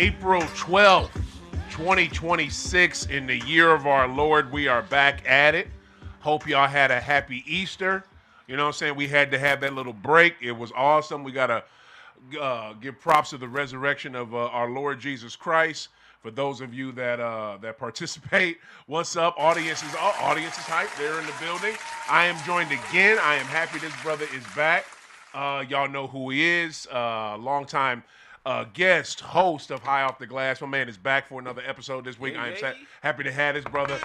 April 12th, 2026, in the year of our Lord. We are back at it. Hope y'all had a happy Easter. You know what I'm saying? We had to have that little break. It was awesome. We got to give props to the resurrection of our Lord Jesus Christ. For those of you that participate, what's up? Audience is hype. They're in the building. I am joined again. I am happy this brother is back. Y'all know who he is. Longtime guest, host of High Off the Glass. My man is back for another episode this week. I am happy to have his brother.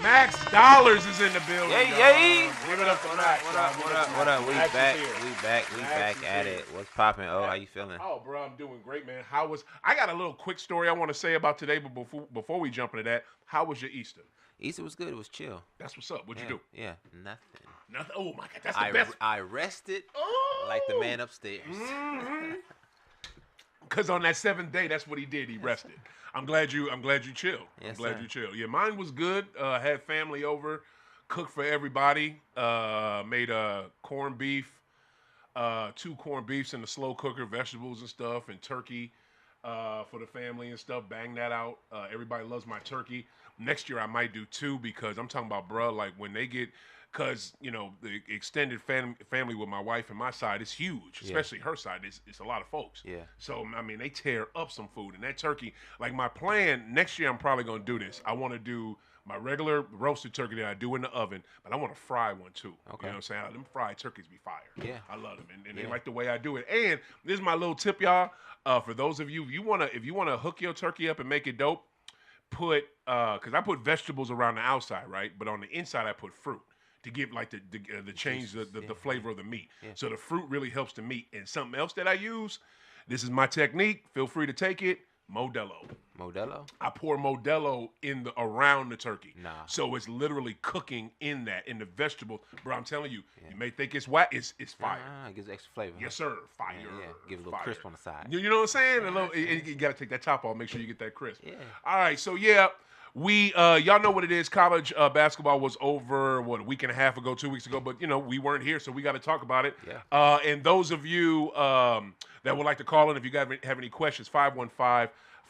Max Dollars is in the building. Give it up for Max. What up? We back at it. What's popping? Oh, how you feeling? Oh, bro, I'm doing great, man. I got a little quick story I want to say about today, but before we jump into that, how was your Easter? Easter was good. It was chill. That's what's up. What'd you do? Yeah, nothing. Nothing. Oh my God, that's the best. I rested like the man upstairs. Mm-hmm. Because on that 7th day, that's what he did. He rested. I'm glad you chilled. Yes, I'm glad sir. you chilled. Yeah, mine was good. Had family over, cooked for everybody. Made corned beef, 2 corned beefs in the slow cooker, vegetables and stuff, and turkey for the family and stuff. Bang that out. Everybody loves my turkey. Next year I might do 2 because I'm talking about, bro, like when they get. Because, you know, the extended family with my wife and my side is huge, especially her side. It's a lot of folks. Yeah. So, I mean, they tear up some food. And that turkey, like my plan, next year I'm probably going to do this. I want to do my regular roasted turkey that I do in the oven, but I want to fry one too. Okay. You know what I'm saying? Them fried turkeys be fire. Yeah. I love them. And they like the way I do it. And this is my little tip, y'all. For those of you, if you want to hook your turkey up and make it dope, put, because I put vegetables around the outside, right? But on the inside, I put fruit. To give like the change the flavor of the meat. Yeah. So the fruit really helps the meat. And something else that I use, this is my technique. Feel free to take it. Modelo. Modelo? I pour Modelo around the turkey. Nah. So it's literally cooking in the vegetables. Bro, I'm telling you, you may think it's whack. It's fire. It gives extra flavor. Yes, sir. Fire. Yeah. Give it a little crisp on the side. You know what I'm saying? You got to take that top off. Make sure you get that crisp. Yeah. All right. So, yeah. We y'all know what it is. College basketball was over a week and a half ago, 2 weeks ago, but we weren't here, so we got to talk about it. Yeah. And those of you that would like to call in, if you have any questions,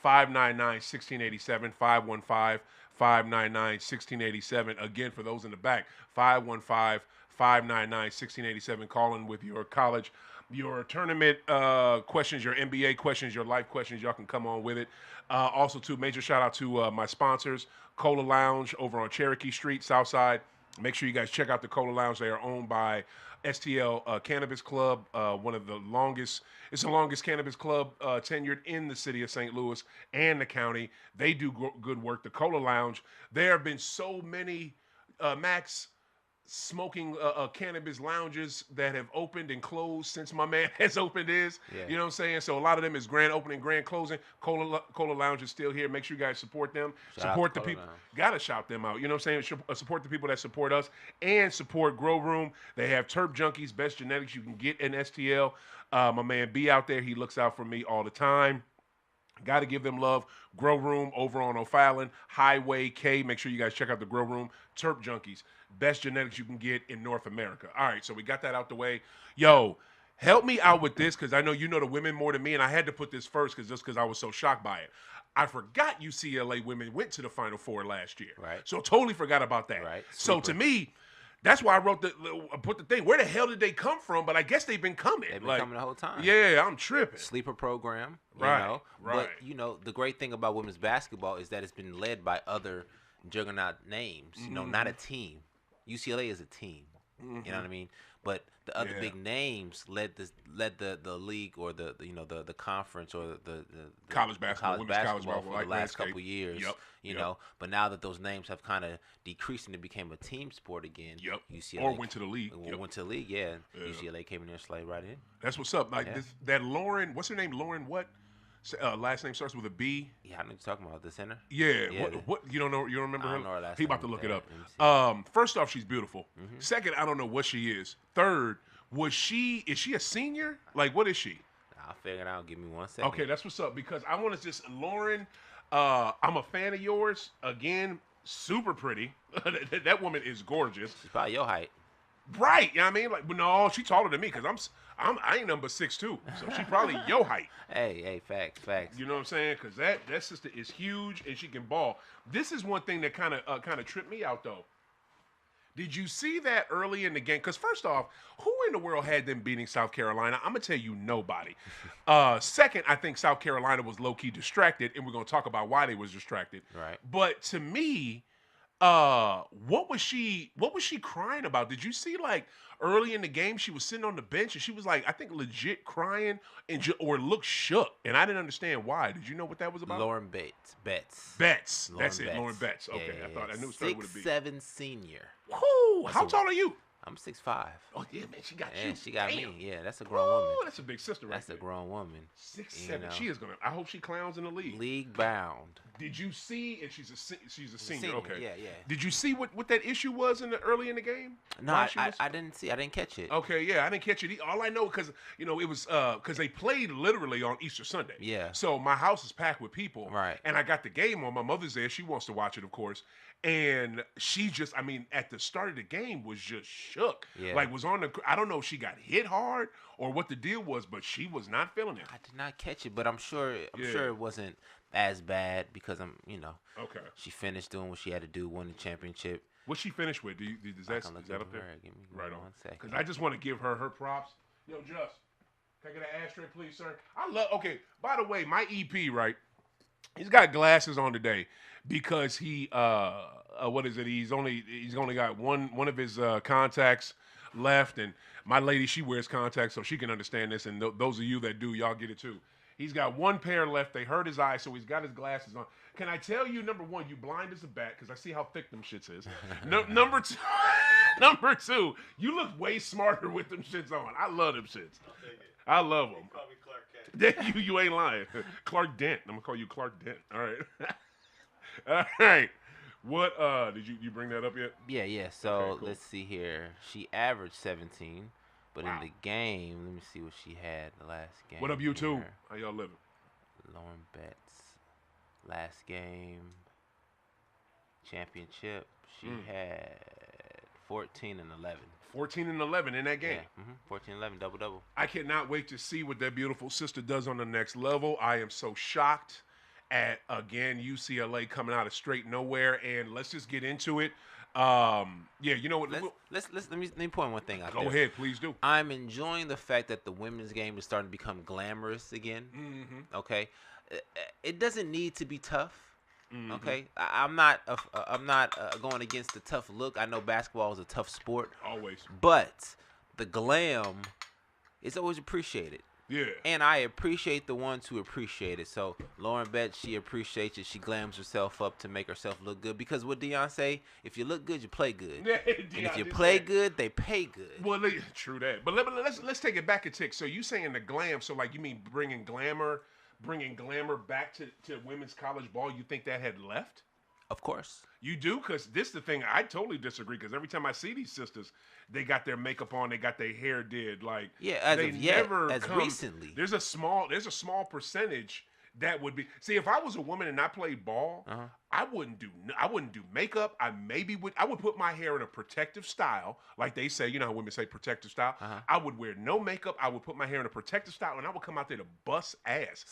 515-599-1687, 515-599-1687. Again, for those in the back, 515-599-1687. Call in with your college, your tournament questions, your NBA questions, your life questions. Y'all can come on with it. Also, too, major shout out to my sponsors, Cola Lounge over on Cherokee Street, Southside. Make sure you guys check out the Cola Lounge. They are owned by STL Cannabis Club, one of the longest. It's the longest cannabis club tenured in the city of St. Louis and the county. They do good work. The Cola Lounge. There have been so many Max smoking cannabis lounges that have opened and closed since my man has opened his. Yeah. You know what I'm saying? So a lot of them is grand opening, grand closing. Cola Lounge is still here. Make sure you guys support them. Support the people. Gotta shout them out. You know what I'm saying? Support the people that support us and support Grow Room. They have Terp Junkies, best genetics you can get in STL. My man B out there, he looks out for me all the time. Got to give them love. Grow Room over on O'Fallon, Highway K. Make sure you guys check out the Grow Room. Terp Junkies, best genetics you can get in North America. All right, so we got that out the way. Yo, help me out with this because I know you know the women more than me, and I had to put this first because I was so shocked by it. I forgot UCLA Women went to the Final Four last year. Right. So totally forgot about that. Right. So to me, that's why I put the thing. Where the hell did they come from? But I guess they've been coming. They've been coming the whole time. Yeah, I'm tripping. Sleeper program, you Right, know. right. But, the great thing about women's basketball is that it's been led by other juggernaut names, not a team. UCLA is a team. You know what I mean? But the other big names led the league or the conference or the college basketball, women's college basketball for like the last landscape. couple years. Yep. Know. But now that those names have kind of decreased and it became a team sport again. Yep. UCLA Or went to the league. Went to the league. Yeah. UCLA came in there and slayed right in. That's what's up. Like that Lauren, what's her name? Lauren what? Last name starts with a B. Yeah, I know what you're talking about. The center. Yeah. What? You don't know? You don't remember her? I don't know her last He about to name. look it up. First off, she's beautiful. Second, I don't know what she is. Third, is she a senior? Like, what is she? I'll figure it out. Give me 1 second. Okay, that's what's up. Because I want to just Lauren. I'm a fan of yours. Again, super pretty. That woman is gorgeous. She's probably your height. Right. You know what I mean? Like, but no, she taller than me because I ain't number 6'2", so she probably your height. Hey, facts. You know what I'm saying? Because that sister is huge and she can ball. This is one thing that kind of tripped me out though. Did you see that early in the game? Because first off, who in the world had them beating South Carolina? I'm gonna tell you, nobody. Second, I think South Carolina was low key distracted, and we're gonna talk about why they was distracted. Right. But to me, what was she crying about? Did you see like early in the game she was sitting on the bench and she was like, I think legit crying or looked shook, and I didn't understand why. Did you know what that was about? Lauren Betts. Betts. That's it. Lauren Betts. Okay, Yeah. I knew it started with a B. 6'7" senior. Whoo! How tall are you? I'm 6'5". Oh yeah, man, she got Yeah, you. she got Damn. me. Yeah, that's a grown woman. That's a big sister right That's there. a grown woman. 6'7". You know. She is gonna. I hope she clowns in the league. League bound. Did you see? And she's a senior. Okay. Yeah. Did you see what that issue was early in the game? No, I didn't see. I didn't catch it. Okay, yeah, I didn't catch it. All I know because it was because they played literally on Easter Sunday. Yeah. So my house is packed with people. Right. And I got the game on. My mother's there. She wants to watch it, of course. And she just, at the start of the game was just shook. Yeah. Like was on the. I don't know if she got hit hard or what the deal was, but she was not feeling it. I did not catch it, but I'm sure it wasn't as bad because Okay. she finished doing what she had to do, won the championship. What she finished with? Is that up there? Give me Right on. 1 second. Because I just want to give her props. Yo, Just, can I get an ashtray, please, sir? Okay, by the way, my EP, right? He's got glasses on today because he, what is it? He's only got one of his contacts left, and my lady, she wears contacts, so she can understand this, and those of you that do, y'all get it too. He's got one pair left. They hurt his eye, so he's got his glasses on. Can I tell you, number one, you blind as a bat, because I see how thick them shits is. Number two, you look way smarter with them shits on. I love them shits. I love them. Call me Clark Kent. You ain't lying. Clark Dent. I'm gonna call you Clark Dent. All right. All right. What did you bring that up yet? Yeah. So Okay, cool. let's see here. She averaged 17, but Wow. in the game, let me see what she had the last game. What up, you two? here. How y'all living? Lauren Betts. Last game, championship, she had 14 and 11. 14 and 11 in that game. Yeah, 14 11, double. I cannot wait to see what that beautiful sister does on the next level. I am so shocked at, again, UCLA coming out of straight nowhere. And let's just get into it. Yeah, you know what? Let me point one thing out Go there. ahead, please do. I'm enjoying the fact that the women's game is starting to become glamorous again. Mm-hmm. Okay, it doesn't need to be tough. Mm-hmm. Okay, I'm not going against the tough look. I know basketball is a tough sport, Always. but the glam is always appreciated. Yeah. And I appreciate the ones who appreciate it. So Lauren Betts, she appreciates it. She glams herself up to make herself look good. Because what Deion say, if you look good, you play good. And if you play good, they pay good. Well, true that. But let's take it back a tick. So you saying the glam? So like you mean bringing glamour back to women's college ball? You think that had left? Of course. You do? Because this is the thing. I totally disagree. Because every time I see these sisters, they got their makeup on, they got their hair did. Like recently. There's a small percentage that would be. See, if I was a woman and I played ball, I wouldn't do makeup. I would put my hair in a protective style, like they say. You know how women say protective style. I would wear no makeup. I would put my hair in a protective style, and I would come out there to bust ass.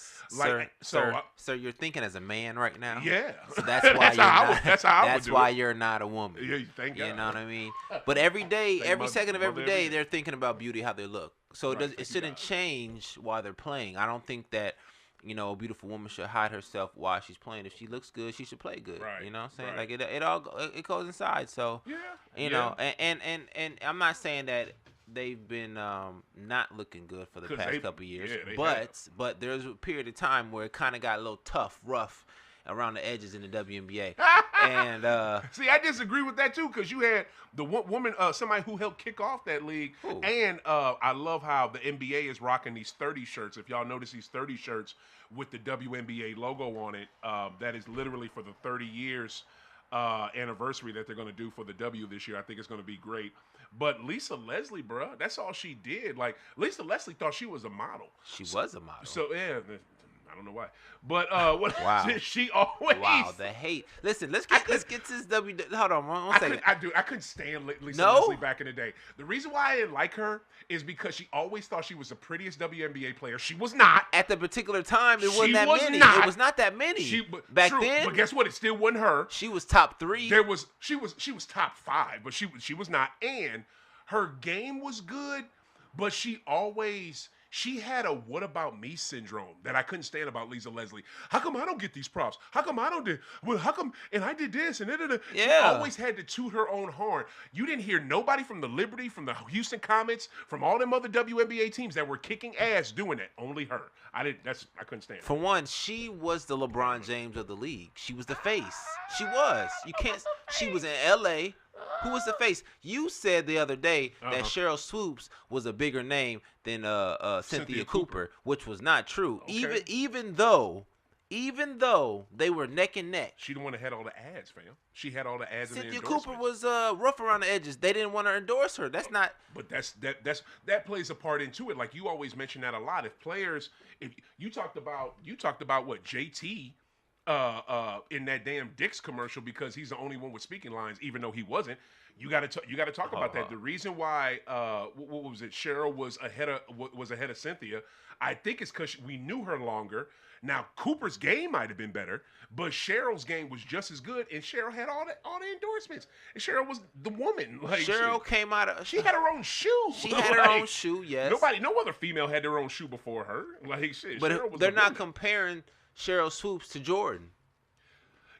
Sir, you're thinking as a man right now. Yeah. So that's why that's why you're not a woman. Yeah, thank God. You know what I mean? But every day, every second of every mother day, every day. they're thinking about beauty, how they look. So it shouldn't change while they're playing. I don't think that a beautiful woman should hide herself while she's playing. If she looks good, she should play good. Right. You know what I'm saying? Right. Like it goes inside. So you know, and I'm not saying that they've been not looking good for the past couple of years, but there's a period of time where it kind of got a little tough, rough around the edges in the WNBA. And see, I disagree with that too, because you had the woman, somebody who helped kick off that league, and I love how the NBA is rocking these 30 shirts. If y'all notice these 30 shirts with the WNBA logo on it, that is literally for the 30 years anniversary that they're going to do for the W this year. I think it's going to be great. But Lisa Leslie, bruh, that's all she did. Like, Lisa Leslie thought she was a model. She was a model. So, yeah. I don't know why. But what Wow. she always Wow, the hate. Listen, let's get to this W. Hold on, one second. I couldn't stand Lisa No? Leslie back in the day. The reason why I didn't like her is because she always thought she was the prettiest WNBA player. She was not. At the particular time, it wasn't She that was many. not. It was not that many. Back true, then, but guess what? It still wasn't her. she was top 3. She was top 5, but she was not. And her game was good, but she had a what about me syndrome that I couldn't stand about Lisa Leslie. How come I don't get these props? How come I don't do? Well, how come? And I did this and da. Yeah. She always had to toot her own horn. You didn't hear nobody from the Liberty, from the Houston Comets, from all them other WNBA teams that were kicking ass doing that. Only her. I couldn't stand it. For one, she was the LeBron James of the league. She was the face. She was. You can't. She was in L.A. Who was the face? You said the other day that Cheryl Swoops was a bigger name than Cynthia Cooper, which was not true. Okay. Even though they were neck and neck. She the one that had all the ads, fam. She had all the ads. Cynthia and the Cooper was rough around the edges. They didn't want to endorse her. That's not. But that plays a part into it. Like you always mention that a lot. If you talked about what JT. In that damn Dick's commercial because he's the only one with speaking lines, even though he wasn't. You got to talk about that. The reason why what was it? Cheryl was ahead of Cynthia. I think it's because we knew her longer. Now Cooper's game might have been better, but Cheryl's game was just as good, and Cheryl had all the endorsements. And Cheryl was the woman. Like Cheryl came out of. She had her own shoe. She had her own shoe. Yes. No other female had their own shoe before her. Like shit. But Cheryl was they're not woman. comparing Cheryl Swoops to Jordan.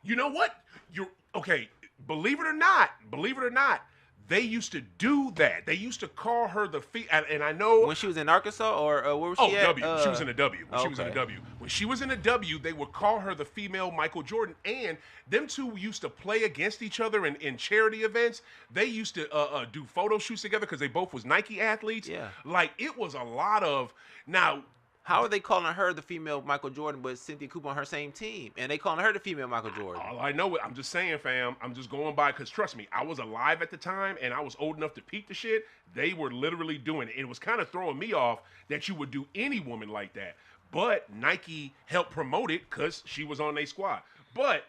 You know what? You're okay. Believe it or not, they used to do that. They used to call her the and I know when she was in Arkansas or where was she at? W. She was in a W. She was in a W. When she was in a W, they would call her the female Michael Jordan, and them two used to play against each other in charity events. They used to do photo shoots together because they both was Nike athletes. Yeah, like it was a lot of now. How are they calling her the female Michael Jordan, but Cynthia Cooper on her same team? And they calling her the female Michael Jordan. All I know, I'm just saying, fam. I'm just going by because trust me, I was alive at the time and I was old enough to peep the shit. They were literally doing it. It was kind of throwing me off that you would do any woman like that. But Nike helped promote it because she was on their squad. But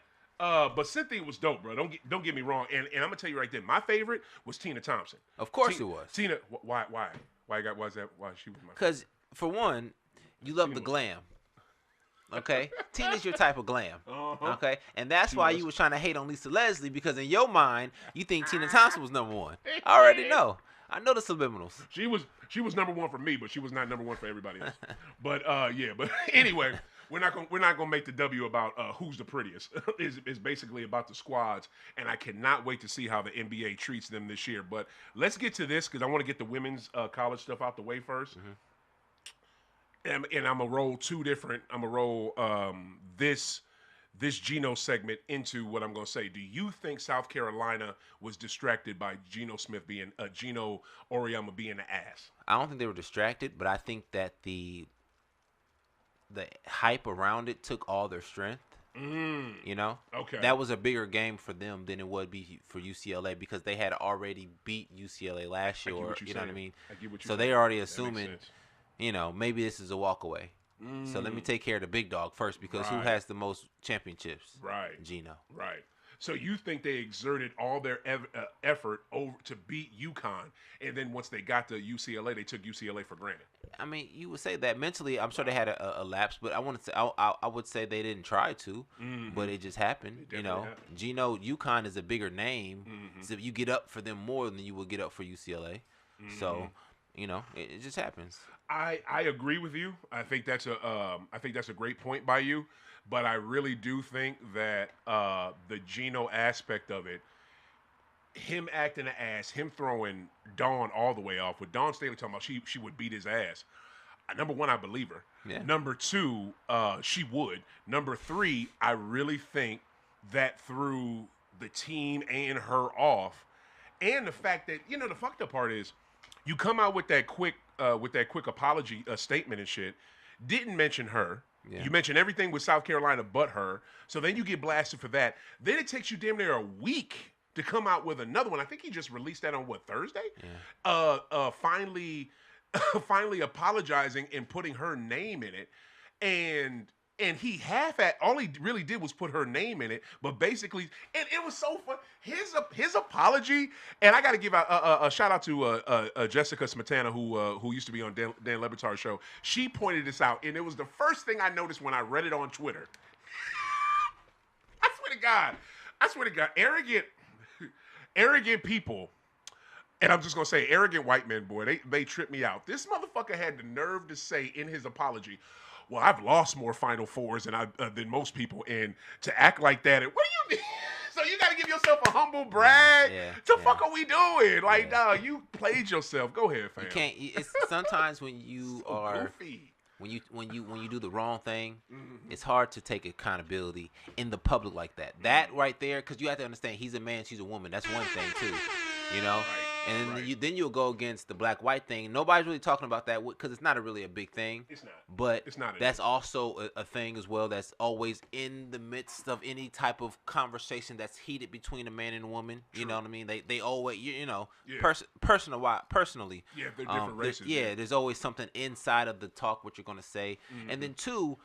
Cynthia was dope, bro. Don't get me wrong. And I'm gonna tell you right there, my favorite was Tina Thompson. Of course it was. Tina, why is that? Why she was my favorite? Because for one. You love the glam. Okay? Tina's your type of glam. Okay? And that's why you was trying to hate on Lisa Leslie because in your mind, you think Tina Thompson was number 1. I already know. I know the subliminals. She was number 1 for me, but she was not number 1 for everybody else. But yeah, but anyway, we're not gonna make the W about who's the prettiest. It's basically about the squads, and I cannot wait to see how the NBA treats them this year. But let's get to this because I want to get the women's college stuff out the way first. Mm-hmm. And I'm gonna roll this Geno segment into what I'm gonna say. Do you think South Carolina was distracted by Geno Auriemma being an ass? I don't think they were distracted, but I think that the hype around it took all their strength. You know, okay, that was a bigger game for them than it would be for UCLA because they had already beat UCLA last year. You know what I mean? So they're already assuming. You know, maybe this is a walk away. So let me take care of the big dog first because who has the most championships? Right. Geno. Right. So you think they exerted all their effort over to beat UConn, and then once they got to UCLA, they took UCLA for granted? I mean, you would say that mentally. I'm sure they had a lapse, but I would say they didn't try to, but it just happened. You know, happened. Geno, UConn is a bigger name, so you get up for them more than you would get up for UCLA. So. You know, it just happens. I agree with you. I think that's a great point by you, but I really do think that the Geno aspect of it, him acting an ass, him throwing Dawn all the way off, with Dawn Staley talking about she would beat his ass. Number 1, I believe her. Yeah. Number 2, she would. Number 3, I really think that threw the team and her off, and the fact that the fucked up part is. You come out with that quick apology statement and shit. Didn't mention her. Yeah. You mentioned everything with South Carolina but her. So then you get blasted for that. Then it takes you damn near a week to come out with another one. I think he just released that on Thursday. Yeah. Finally apologizing and putting her name in it. And and he all he really did was put her name in it, but basically, and it was so fun. His apology, and I got to give a shout out to Jessica Smetana, who used to be on Dan Le Batard's show. She pointed this out, and it was the first thing I noticed when I read it on Twitter. I swear to God, arrogant people. And I'm just gonna say, arrogant white men, boy, they trip me out. This motherfucker had the nerve to say in his apology, "Well, I've lost more Final Fours than most people," and to act like that. What do you mean? So you got to give yourself a humble brag. Fuck are we doing? Like, dog, you played yourself. Go ahead, fam. You can't. It's sometimes when you so are goofy. when you do the wrong thing, it's hard to take accountability in the public like that. That right there, because you have to understand, he's a man, she's a woman. That's one thing too, you know. Right. And then you'll go against the black-white thing. Nobody's really talking about that because it's not really a big thing. It's not. But it's not that's also a thing as well that's always in the midst of any type of conversation that's heated between a man and a woman. True. You know what I mean? They always, personally. Yeah, they're different races. There's always something inside of the talk what you're going to say. And then two,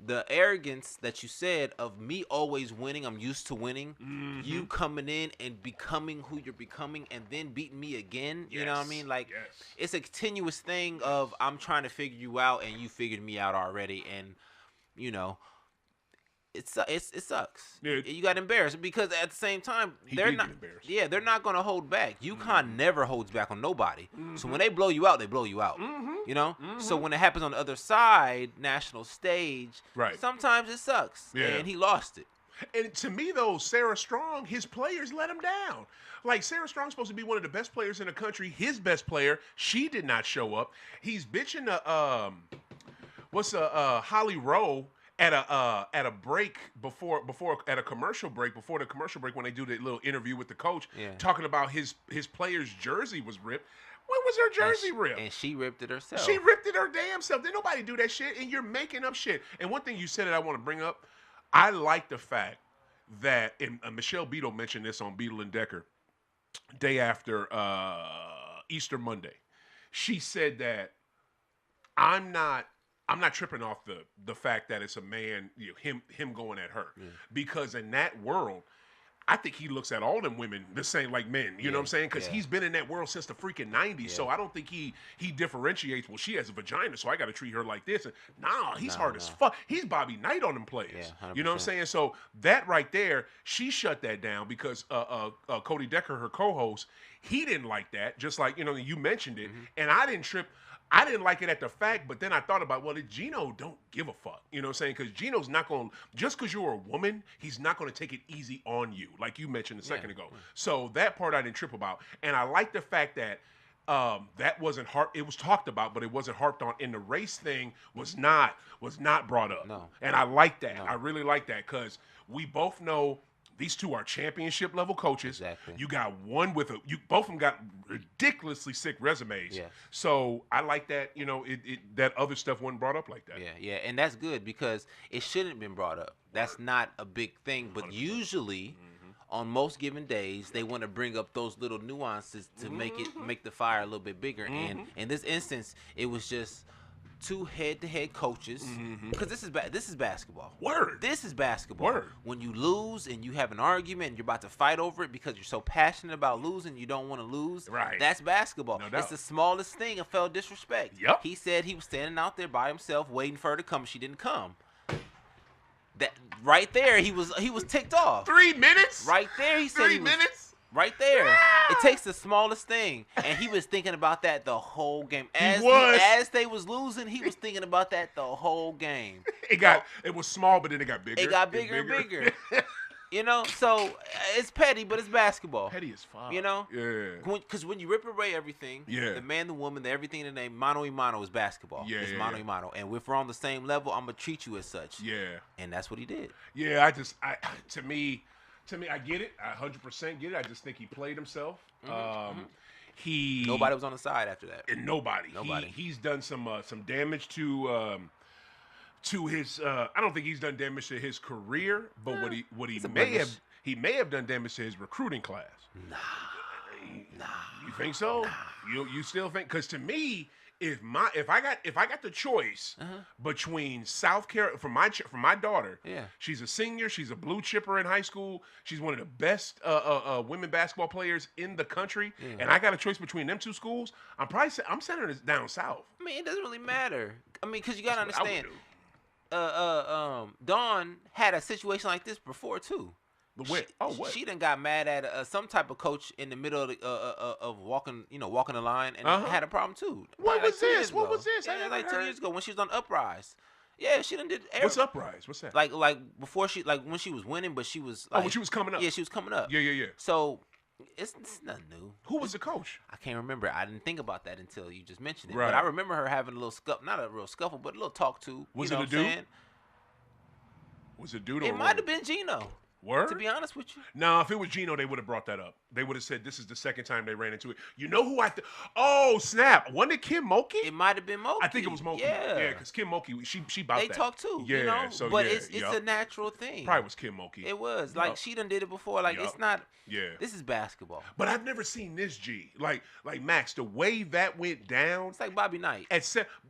the arrogance that you said of me always winning, I'm used to winning, you coming in and becoming who you're becoming and then beating me again, you know what I mean? Like, it's a continuous thing of I'm trying to figure you out and you figured me out already, and, you know, it sucks. Yeah. You got embarrassed because at the same time they're not going to hold back. UConn never holds back on nobody. So when they blow you out, they blow you out. You know? So when it happens on the other side, national stage, sometimes it sucks. Yeah. And he lost it. And to me though, Sarah Strong, his players let him down. Like, Sarah Strong's supposed to be one of the best players in the country. His best player, she did not show up. He's bitching Holly Rowe at a break before at a commercial break before the commercial break when they do the little interview with the coach, talking about his player's jersey was ripped. When was her jersey ripped? And she ripped it herself. She ripped it her damn self. Didn't nobody do that shit, and you're making up shit. And one thing you said that I want to bring up, I like the fact that, and Michelle Beadle mentioned this on Beadle and Decker, day after Easter Monday. She said that I'm not tripping off the fact that it's a man, him going at her, because in that world, I think he looks at all them women the same like men. You know what I'm saying? Because he's been in that world since the freaking 90s. So I don't think he differentiates. Well, she has a vagina, so I got to treat her like this. And he's hard as fuck. He's Bobby Knight on them players. Yeah, you know what I'm saying? So that right there, she shut that down because Cody Decker, her co-host, he didn't like that. Just like, you mentioned it, and I didn't trip. I didn't like it at the fact, but then I thought about, well, Geno don't give a fuck. You know what I'm saying? Because Geno's not going to, just because you're a woman, he's not going to take it easy on you, like you mentioned a second ago. So that part I didn't trip about. And I like the fact that that wasn't it was talked about, but it wasn't harped on. And the race thing was not brought up. No. And I like that. No. I really like that because we both know these two are championship level coaches. Exactly. You got one both of them got ridiculously sick resumes. Yeah. So I like that, that other stuff wasn't brought up like that. Yeah. And that's good because it shouldn't have been brought up. That's not a big thing. But 100%. Usually on most given days, they want to bring up those little nuances to make the fire a little bit bigger. And in this instance, it was just two head-to-head coaches, because this is basketball. Word. This is basketball. Word. When you lose and you have an argument and you're about to fight over it because you're so passionate about losing, you don't want to lose. Right. That's basketball. No doubt. It's the smallest thing of felt disrespect. Yep. He said he was standing out there by himself waiting for her to come. She didn't come. That right there, he was ticked off. 3 minutes. Right there, he said 3 minutes. Right there. It takes the smallest thing. And he was thinking about that the whole game. As they was losing, he was thinking about that the whole game. It was small, but then it got bigger. It got bigger and bigger. So it's petty, but it's basketball. Petty as fuck. Yeah. Because when you rip away everything, the man, the woman, the everything in the name, mano y mano is basketball. Yeah. It's mano y mano. And if we're on the same level, I'm going to treat you as such. Yeah. And that's what he did. Yeah, to me, I get it. I 100% get it. I just think he played himself. Nobody was on the side after that. And nobody. He's done some damage to his. I don't think he's done damage to his career, but what he may have done damage to his recruiting class. Nah. Nah. You think so? You still think? Because to me, if I got the choice between South Carolina for my daughter, she's a senior, she's a blue chipper in high school, she's one of the best women basketball players in the country, and I got a choice between them two schools, I'm sending her down south. I mean, it doesn't really matter. I mean, because you gotta understand. Dawn had a situation like this before too. What? She done got mad at some type of coach in the middle of walking the line and had a problem too. What was this? What was this? Yeah, like 2 years ago when she was on Uprise. Yeah, she done did. What's Uprise? What's that? Like before when she was winning, but she was like, when she was coming up. Yeah, she was coming up. Yeah. So it's nothing new. Who was the coach? I can't remember. I didn't think about that until you just mentioned it. Right. But I remember her having a little scuffle, not a real scuffle, but a little talk to. Was it a dude? Was it a dude? It might have been Geno. Word? To be honest with you. No, if it was Geno, they would have brought that up. They would have said this is the second time they ran into it. You know who oh, snap. Wasn't it Kim Mulkey? It might have been Mulkey. I think it was Mulkey. Yeah, because Kim Mulkey, she about they that. They talk too. Yeah, you know? so but yeah, it's a natural thing. Probably was Kim Mulkey. It was. Like, she done did it before. Like, it's not. Yeah. This is basketball. But I've never seen this, G. Like Max, the way that went down. It's like Bobby Knight.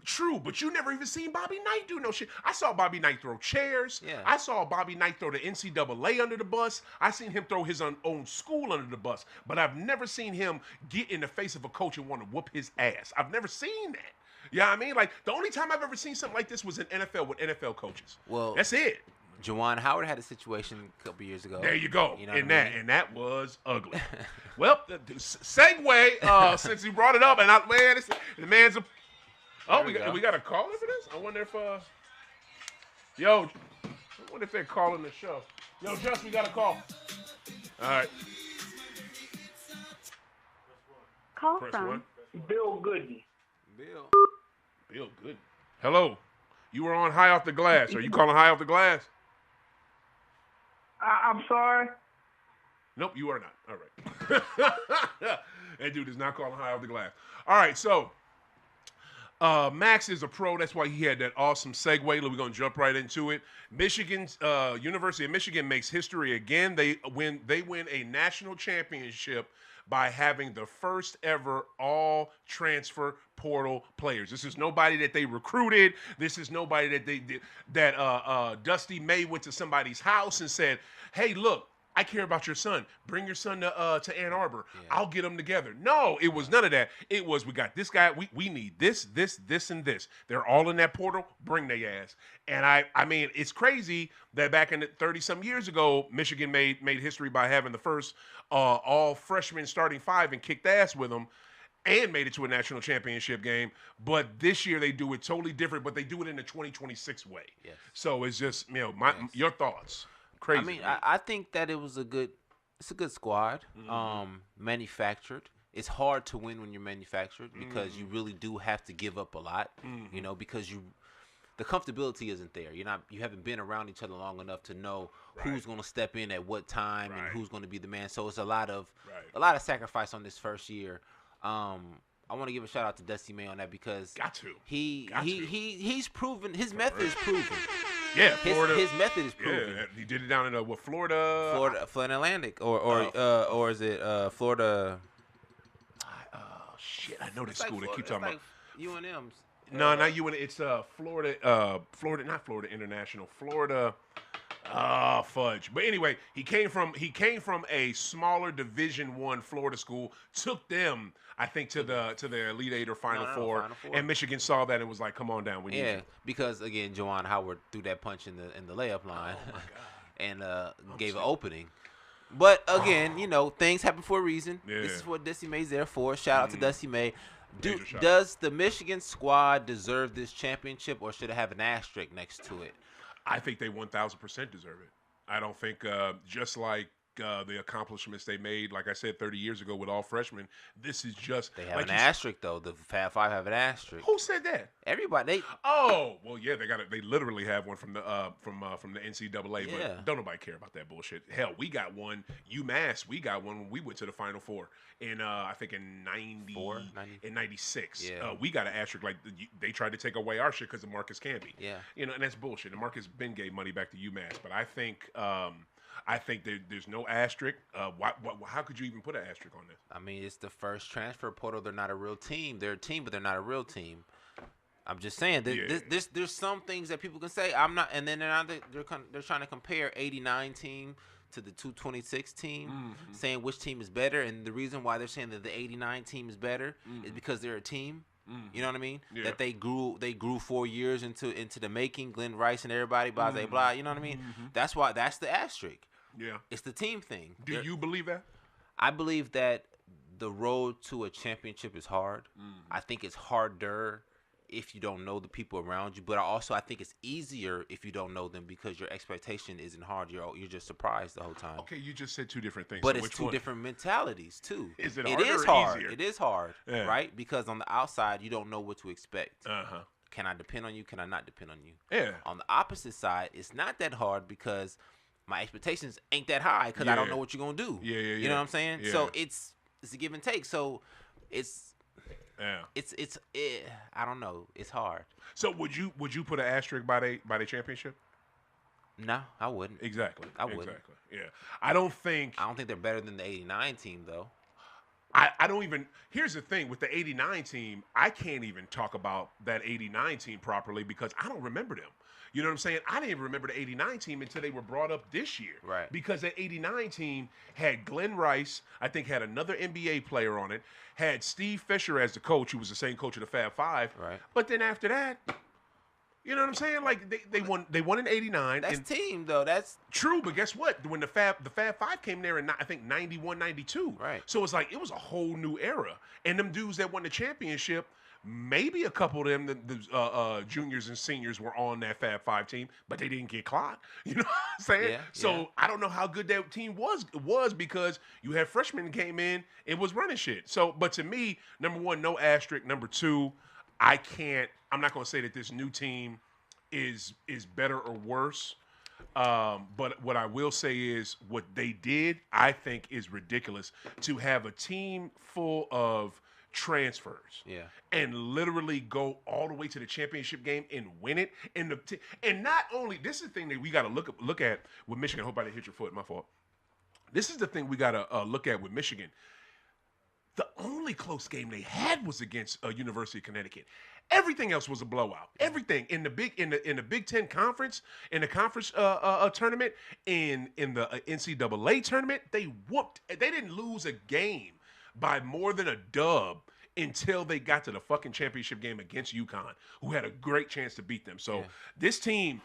True, but you never even seen Bobby Knight do no shit. I saw Bobby Knight throw chairs. Yeah. I saw Bobby Knight throw the NCAA under the bus. I seen him throw his own school under the bus. But I've never seen him get in the face of a coach and want to whoop his ass. I've never seen that. You know what I mean? Like, the only time I've ever seen something like this was in NFL with NFL coaches. Well, that's it. Juwan Howard had a situation a couple years ago. There you go. You know and that was ugly. Well, segue, since he brought it up, and the man's a. Oh, we got a caller for this? I wonder if I wonder if they're calling the show. Yo, Just, we got a call. All right. Call Press from one. Bill Gooden. Bill Gooden. Hello. You were on High Off the Glass. Are you calling High Off the Glass? I'm sorry. Nope, you are not. All right. That dude is not calling High Off the Glass. All right, so Max is a pro. That's why he had that awesome segue. We're going to jump right into it. University of Michigan makes history again. They win a national championship by having the first ever all transfer portal players. This is nobody that they recruited. This is nobody that Dusty May went to somebody's house and said, "Hey, look, I care about your son. Bring your son to Ann Arbor. Yeah. I'll get them together." No, it was none of that. It was, we got this guy. We need this, and this. They're all in that portal. Bring their ass. And I mean, it's crazy that back in 30-some years ago, Michigan made history by having the first all freshman starting five and kicked ass with them and made it to a national championship game. But this year they do it totally different, but they do it in the 2026 way. Yes. So it's just, your thoughts. Crazy. I mean, I think that it's a good squad, manufactured. It's hard to win when you're manufactured because you really do have to give up a lot, because the comfortability isn't there. You haven't been around each other long enough to know who's going to step in at what time and who's going to be the man. So it's a lot of sacrifice on this first year. I want to give a shout out to Dusty May on that because he's proven his method is proven. Yeah, Florida. His method is proven. Yeah, he did it down in Florida. Florida Atlantic, or is it Florida? Oh shit! I know this school. Florida, they keep talking like about UNM's. No, not UNM. It's Florida. Not Florida International. Florida. Fudge. But anyway, he came from a smaller Division I Florida school. Took them, I think, to the Elite Eight or Final Four. And Michigan saw that and was like, "Come on down, we need you." Because again, Juwan Howard threw that punch in the layup line, and gave an opening. But again, things happen for a reason. Yeah. This is what Dusty May's there for. Shout out to Dusty May. Does the Michigan squad deserve this championship, or should it have an asterisk next to it? I think they 1,000% deserve it. I don't think just like the accomplishments they made, like I said, 30 years ago with all freshmen, this is just... They have an asterisk, though. The Fab Five have an asterisk. Who said that? Everybody. Well, yeah, they literally have one from the NCAA, but don't nobody care about that bullshit. Hell, we got one. UMass, we got one when we went to the Final Four in I think in 96. Yeah. We got an asterisk. Like they tried to take away our shit because of Marcus Camby. Yeah. And that's bullshit. And Marcus Ben gave money back to UMass, but I think I think there's no asterisk. How could you even put an asterisk on this? I mean, it's the first transfer portal. They're not a real team. They're a team, but they're not a real team. I'm just saying there's some things that people can say I'm not, and then they're trying to compare '89 team to the 226 team, saying which team is better, and the reason why they're saying that the '89 team is better is because they're a team. You know what I mean? Yeah. That they grew 4 years into the making. Glenn Rice and everybody, blah blah blah. You know what I mean? That's why that's the asterisk. Yeah, it's the team thing. Do you believe that? I believe that the road to a championship is hard. I think it's harder if you don't know the people around you, but I think it's easier if you don't know them because your expectation isn't hard. You're just surprised the whole time. Okay, you just said two different things. But so it's two different mentalities too. Is it It harder is or hard. easier? It is hard, Yeah. right? Because on the outside, you don't know what to expect. Uh-huh. Can I depend on you? Can I not depend on you? Yeah. On the opposite side, it's not that hard because my expectations ain't that high because I don't know what you're gonna do. Yeah. You know what I'm saying? Yeah. So it's a give and take. So it's I don't know. It's hard. So would you put an asterisk by the championship? No, I wouldn't. Exactly. I wouldn't. Exactly. Yeah. I don't think they're better than the '89 team though. I don't even. Here's the thing with the '89 team. I can't even talk about that '89 team properly because I don't remember them. You know what I'm saying? I didn't even remember the '89 team until they were brought up this year. Right. Because that '89 team had Glenn Rice, I think had another NBA player on it, had Steve Fisher as the coach, who was the same coach of the Fab Five. Right. But then after that, you know what I'm saying? Like they won in '89. That's team though. That's true, but guess what? When the Fab Five came there in I think '91, '92. Right. So it's like it was a whole new era. And them dudes that won the championship, maybe a couple of them, the juniors and seniors were on that Fab Five team, but they didn't get clocked. You know what I'm saying? Yeah, so I don't know how good that team was because you had freshmen that came in and was running shit. So, but to me, number one, no asterisk. Number two, I'm not going to say that this new team is better or worse. But what I will say is what they did, I think, is ridiculous to have a team full of transfers, and literally go all the way to the championship game and win it. And not only this is the thing that we got to look at with Michigan. I hope I didn't hit your foot. My fault. This is the thing we got to look at with Michigan. The only close game they had was against University of Connecticut. Everything else was a blowout. Everything in the Big Ten conference, in the conference tournament, in the NCAA tournament, they whooped. They didn't lose a game by more than a dub until they got to the fucking championship game against UConn, who had a great chance to beat them. So this team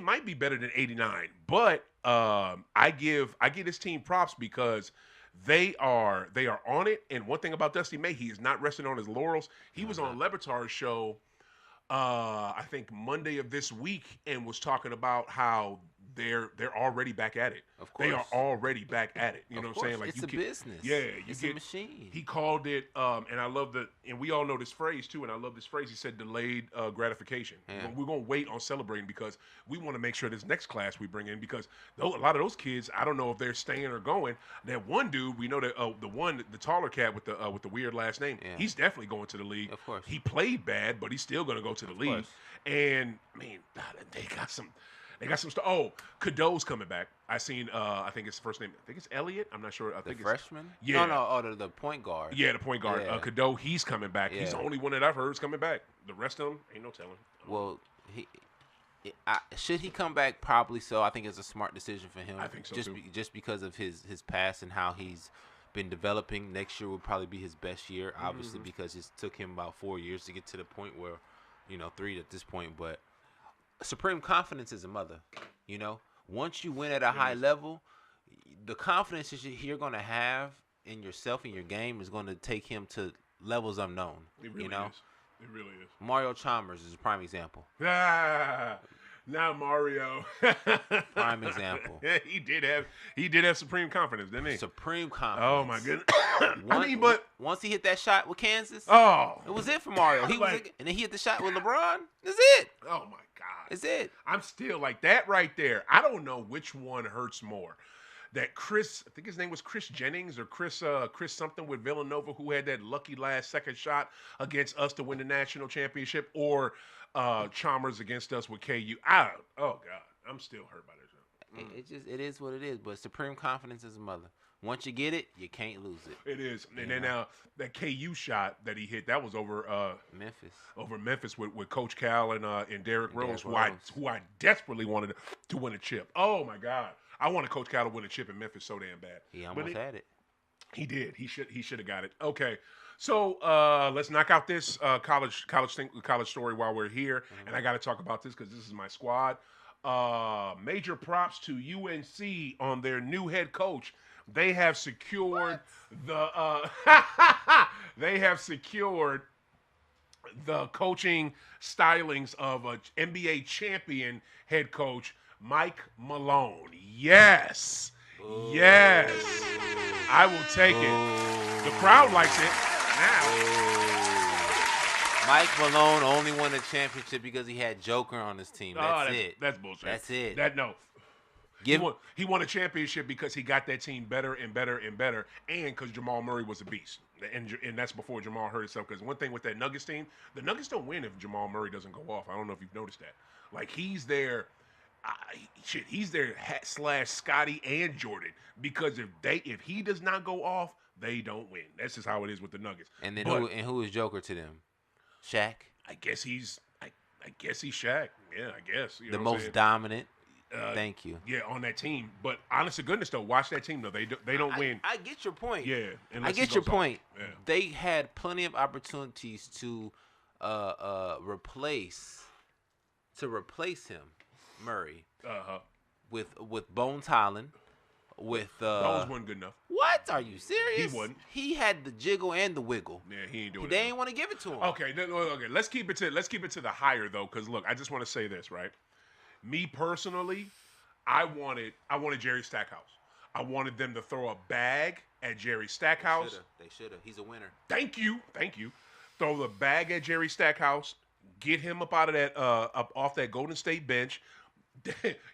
might be better than '89, but I give this team props because they are on it. And one thing about Dusty May, he is not resting on his laurels. He was on Lebertar's show, I think Monday of this week, and was talking about how they're already back at it. Of course. They are already back at it. You know what I'm saying? Like it's a business. Yeah, it's a machine. He called it, and I love and we all know this phrase too, and I love this phrase. He said delayed gratification. Yeah. We're going to wait on celebrating because we want to make sure this next class we bring in, because a lot of those kids, I don't know if they're staying or going. That one dude, we know that the taller cat with the weird last name, he's definitely going to the league. Of course. He played bad, but he's still going to go to the league. Course. And I mean, they got some. They got some stuff. Oh, Cadeau's coming back. I seen. I think his first name. I think it's Elliott. I'm not sure. I think the freshman. It's, yeah. No. Oh, the point guard. Yeah, the point guard. Yeah. Cadeau. He's coming back. He's the only one that I've heard is coming back. The rest of them ain't no telling. Well, should he come back? Probably so. I think it's a smart decision for him. I think so too. Just because of his past and how he's been developing. Next year will probably be his best year, obviously, because it took him about 4 years to get to the point where, 3 at this point, but. Supreme confidence is a mother, Once you win at a high level, the confidence that you're going to have in yourself and your game is going to take him to levels unknown. It really is. It really is. Mario Chalmers is a prime example. Not Mario. Prime example. Yeah, he did have supreme confidence, didn't he? Supreme confidence. Oh my goodness. Once he hit that shot with Kansas, it was it for Mario. And then he hit the shot with LeBron. That's it. Oh my God. That's it. I'm still like that right there. I don't know which one hurts more. That Chris, I think his name was Chris Jennings or Chris something with Villanova, who had that lucky last second shot against us to win the national championship, or Chalmers against us with KU. Oh God, I'm still hurt by this. It is what it is. But supreme confidence is a mother. Once you get it, you can't lose it. It is. And then that KU shot that he hit, that was over Memphis. Over Memphis with Coach Cal and Derrick Rose, who I desperately wanted to win a chip. Oh my God, I wanted Coach Cal to win a chip in Memphis so damn bad. He almost had it. He did. He should have got it. Okay, so let's knock out this college story while we're here, and I got to talk about this because this is my squad. Major props to UNC on their new head coach. They have secured the coaching stylings of an NBA champion head coach, Mike Malone. Yes. Ooh. Yes. I will take it. The crowd likes it now. Mike Malone only won a championship because he had Joker on his team. That's it. That's bullshit. That's it. He won a championship because he got that team better and better and better, and because Jamal Murray was a beast. And that's before Jamal hurt himself. Because one thing with that Nuggets team, the Nuggets don't win if Jamal Murray doesn't go off. I don't know if you've noticed that. Like, he's there. He's there / Scotty and Jordan, because if he does not go off, they don't win. That's just how it is with the Nuggets. And then who is Joker to them? Shaq. I guess he's Shaq. Yeah, I guess the most dominant. Thank you. Yeah, on that team. But honest to goodness, though, watch that team though. They don't win. I get your point. Yeah, I get your point. Yeah. They had plenty of opportunities to replace him, Murray, with Bones Holland, with Bones wasn't good enough. What? Are you serious? He wasn't. He had the jiggle and the wiggle. Yeah, he ain't doing it. They ain't want to give it to him. Okay. Let's keep it to the higher though, because look, I just want to say this, right? Me personally, I wanted Jerry Stackhouse. I wanted them to throw a bag at Jerry Stackhouse. They should have. He's a winner. Thank you. Throw the bag at Jerry Stackhouse. Get him up out of that up off that Golden State bench.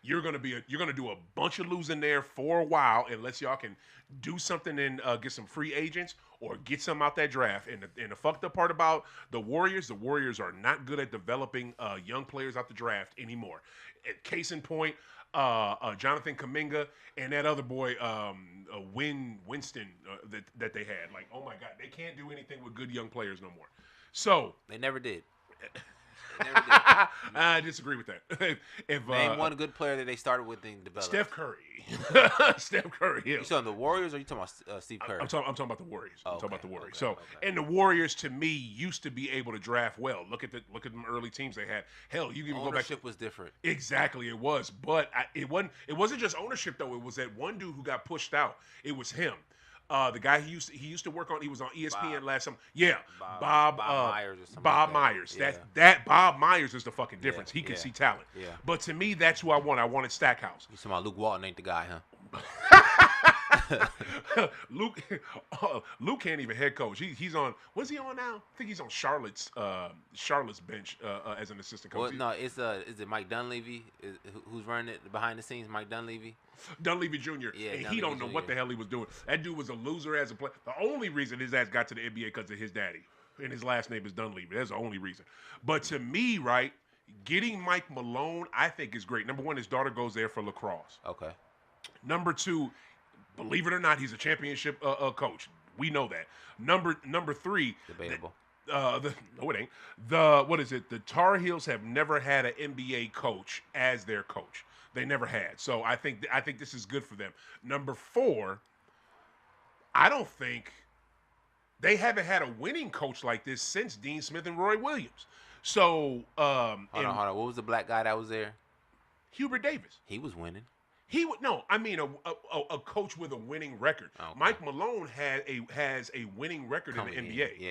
You're gonna do a bunch of losing there for a while unless y'all can do something and get some free agents or get some out that draft. And the fucked up part about the Warriors are not good at developing young players out the draft anymore. Case in point, Jonathan Kuminga and that other boy, Winston, that they had. Like, oh my God, they can't do anything with good young players no more. So they never did. I disagree with that. Name one good player that they started with and developed. Steph Curry. Steph Curry. Yeah. You talking the Warriors or you talking about Steve Curry? I'm talking about the Warriors. Oh, I'm talking about the Warriors. Okay. And the Warriors, to me, used to be able to draft well. Look at them early teams they had. Hell, you can even go back. Ownership was different. Exactly, it was. But it wasn't just ownership though. It was that one dude who got pushed out. It was him. The guy he used to work on. He was on ESPN last summer. Yeah, Bob Myers or something. Bob like Myers. Yeah. That Bob Myers is the fucking difference. Yeah, He can see talent. Yeah. But to me, that's who I want. I wanted Stackhouse. You talking about Luke Walton ain't the guy, huh? Luke can't even head coach. He's on. What's he on now? I think he's on Charlotte's bench as an assistant coach. Well, no, is it Mike Dunleavy? Who's running it behind the scenes? Mike Dunleavy. Dunleavy Jr. Yeah, and Dunleavy he don't know Jr. what the hell he was doing. That dude was a loser as a player. The only reason his ass got to the NBA because of his daddy, and his last name is Dunleavy. That's the only reason. But to me, right, getting Mike Malone, I think is great. Number one, his daughter goes there for lacrosse. Okay. Number two, believe it or not, he's a championship coach. We know that. Number three, debatable. No, it ain't. What is it? The Tar Heels have never had an NBA coach as their coach. They never had. So I think this is good for them. Number four, I don't think they haven't had a winning coach like this since Dean Smith and Roy Williams. So hold on. What was the black guy that was there? Hubert Davis. He was winning. A coach with a winning record. Okay. Mike Malone has a winning record in the NBA. Yeah.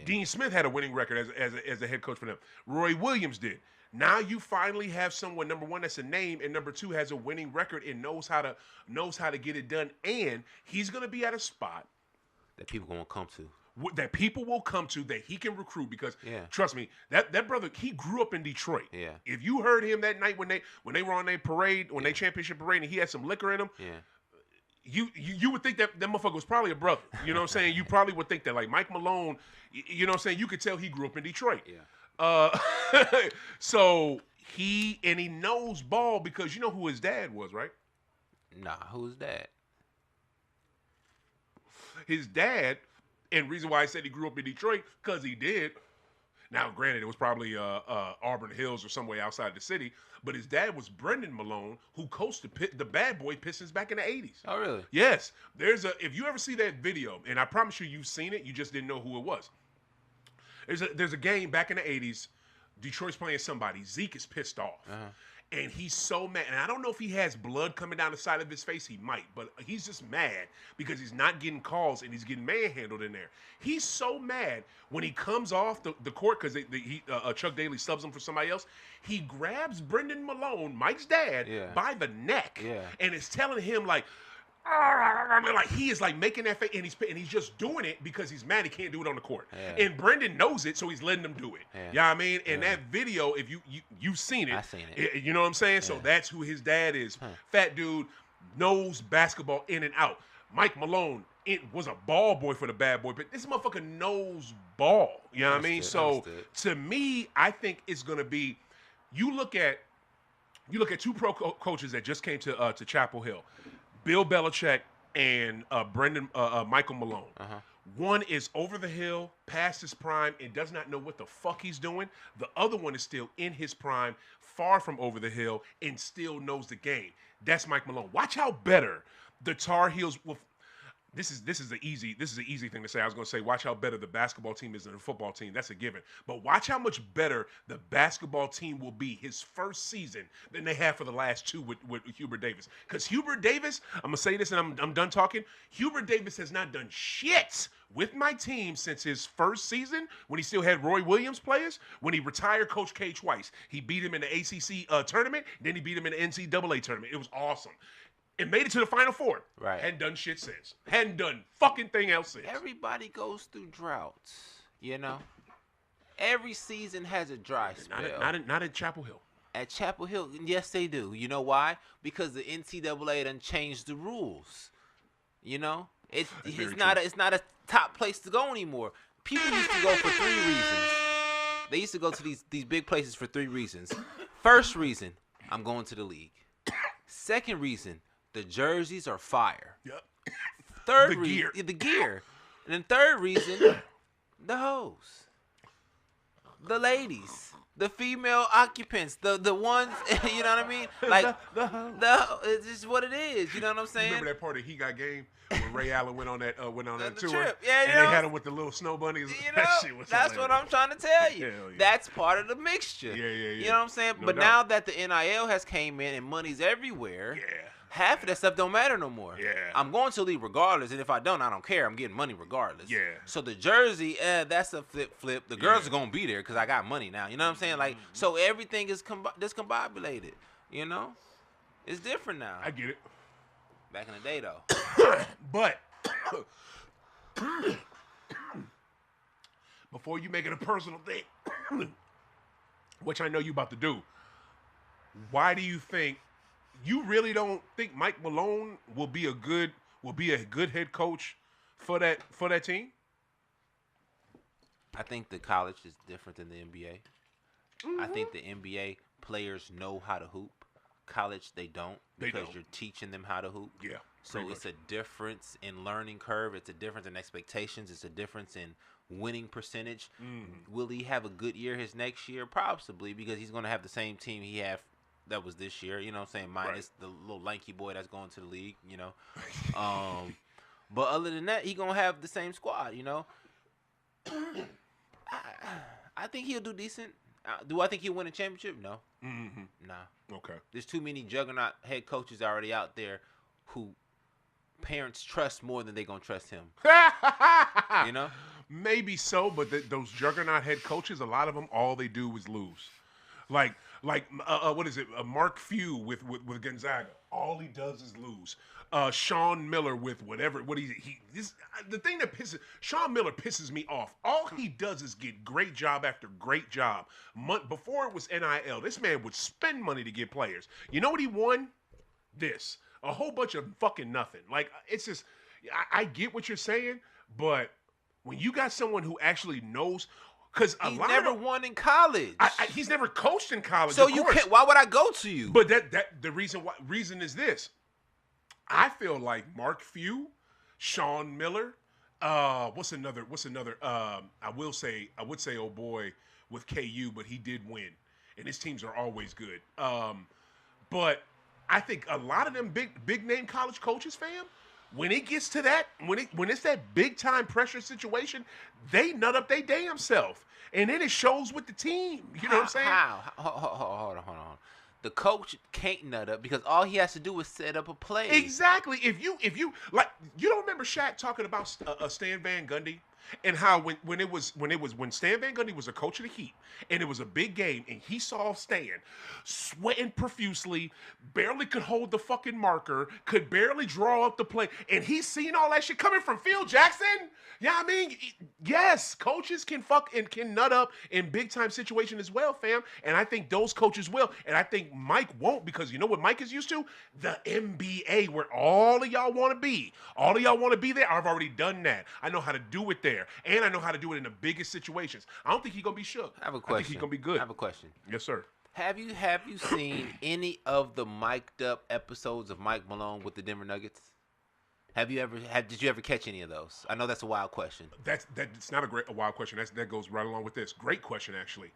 Dean Smith had a winning record as a head coach for them. Roy Williams did. Now you finally have someone, number one, that's a name, and number two, has a winning record and knows how to get it done. And he's gonna be at a spot that people gonna come to. That people will come to, that he can recruit, because trust me, that brother, he grew up in Detroit. Yeah. If you heard him that night when they were on their parade, when they championship parade, and he had some liquor in him, you would think that motherfucker was probably a brother. You know what I'm saying? You probably would think that, like Mike Malone, you know what I'm saying? You could tell he grew up in Detroit. Yeah. So he knows ball, because you know who his dad was, right? Nah, who's that? His dad, and reason why I said he grew up in Detroit, because he did. Now, granted, it was probably Auburn Hills or somewhere outside the city, but his dad was Brendan Malone, who coached the Bad Boy Pistons back in the 80s. Oh, really? Yes. If you ever see that video, and I promise you've seen it, you just didn't know who it was. There's a game back in the 80s. Detroit's playing somebody. Zeke is pissed off. Uh-huh. And he's so mad. And I don't know if he has blood coming down the side of his face. He might. But he's just mad because he's not getting calls and he's getting manhandled in there. He's so mad when he comes off the court because Chuck Daly subs him for somebody else. He grabs Brendan Malone, Mike's dad, by the neck and is telling him like he is like making that face, and he's just doing it because he's mad he can't do it on the court. Yeah. And Brendan knows it, so he's letting him do it. Yeah. You know what I mean? And that video, if you've seen it, I've seen it. You know what I'm saying? Yeah. So that's who his dad is. Huh. Fat dude, knows basketball in and out. Mike Malone was a ball boy for the Bad Boy, but this motherfucker knows ball. You know what I mean? So to me, I think it's gonna be. You look at two pro coaches that just came to Chapel Hill. Bill Belichick and Michael Malone. Uh-huh. One is over the hill, past his prime, and does not know what the fuck he's doing. The other one is still in his prime, far from over the hill, and still knows the game. That's Mike Malone. Watch how better the Tar Heels will. This is an easy thing to say. I was going to say, watch how better the basketball team is than the football team. That's a given. But watch how much better the basketball team will be his first season than they have for the last two with Hubert Davis. Because Hubert Davis, I'm going to say this and I'm done talking. Hubert Davis has not done shit with my team since his first season when he still had Roy Williams players. When he retired Coach K twice. He beat him in the ACC tournament. Then he beat him in the NCAA tournament. It was awesome. It made it to the Final Four. Right. Hadn't done shit since. Hadn't done fucking thing else since. Everybody goes through droughts, you know? Every season has a dry spell. Not at Chapel Hill. At Chapel Hill, yes, they do. You know why? Because the NCAA done changed the rules. You know? It's not a top place to go anymore. People used to go for 3 reasons. They used to go to these big places for 3 reasons. First reason, I'm going to the league. Second reason, the jerseys are fire. Yep. Third reason, the gear. And then third reason, the hoes. The ladies. The female occupants. The ones, you know what I mean? Like, it's just what it is. You know what I'm saying? Remember that part of He Got Game? When Ray Allen went on that tour? Trip. Yeah, and they had him with the little snow bunnies. That shit was that's what I'm trying to tell you. Yeah. That's part of the mixture. Yeah. You know what I'm saying? No, but now that the NIL has came in and money's everywhere, half of that stuff don't matter no more. Yeah. I'm going to leave regardless, and if I don't care. I'm getting money regardless. Yeah. So the jersey, that's a flip. The girls are going to be there because I got money now. You know what I'm saying? Like, so everything is discombobulated. You know? It's different now. I get it. Back in the day, though. But before you make it a personal thing, which I know you about to do, why do you think you really don't think Mike Malone will be a good head coach for that team? I think the college is different than the NBA. Mm-hmm. I think the NBA players know how to hoop. College, they don't because you're teaching them how to hoop. Yeah. So it's a difference in learning curve. It's a difference in expectations. It's a difference in winning percentage. Mm-hmm. Will he have a good year his next year? Possibly, because he's going to have the same team he had that was this year. You know what I'm saying? Minus the little lanky boy that's going to the league, you know. But other than that, he's going to have the same squad, you know. I think he'll do decent. Do I think he'll win a championship? No. Mm-hmm. Nah. Okay. There's too many juggernaut head coaches already out there who parents trust more than they're going to trust him. You know? Maybe so, but those juggernaut head coaches, a lot of them, all they do is lose. Like what is it? Mark Few with Gonzaga. All he does is lose. Sean Miller with the thing that Sean Miller pisses me off. All he does is get great job after great job. Before it was NIL, this man would spend money to get players. You know what he won? A whole bunch of fucking nothing. Like, it's just, I get what you're saying, but when you got someone who actually knows. Because he never won in college. He's never coached in college. So you can't. Why would I go to you? But the reason is this: I feel like Mark Few, Sean Miller. What's another? I would say, oh boy, with KU, but he did win, and his teams are always good. But I think a lot of them big name college coaches, fam, when it gets to that, when it's that big time pressure situation, they nut up their damn self, and then it shows with the team. You know what I'm saying? How? Hold on. The coach can't nut up because all he has to do is set up a play. Exactly. If you like, you don't remember Shaq talking about Stan Van Gundy and how when Stan Van Gundy was a coach of the Heat and it was a big game and he saw Stan sweating profusely, barely could hold the fucking marker, could barely draw up the play, and he's seen all that shit coming from Phil Jackson. Yeah, I mean, yes, coaches can can nut up in big time situation as well, fam. And I think those coaches will. And I think Mike won't, because you know what Mike is used to? The NBA, where all of y'all want to be. All of y'all want to be there. I've already done that. I know how to do it there. And I know how to do it in the biggest situations. I don't think he's gonna be shook. I have a question. I think he's gonna be good. I have a question. Yes, sir. Have you seen any of the mic'd up episodes of Mike Malone with the Denver Nuggets? Did you ever catch any of those? I know that's a wild question. That's not a wild question. That goes right along with this. Great question, actually.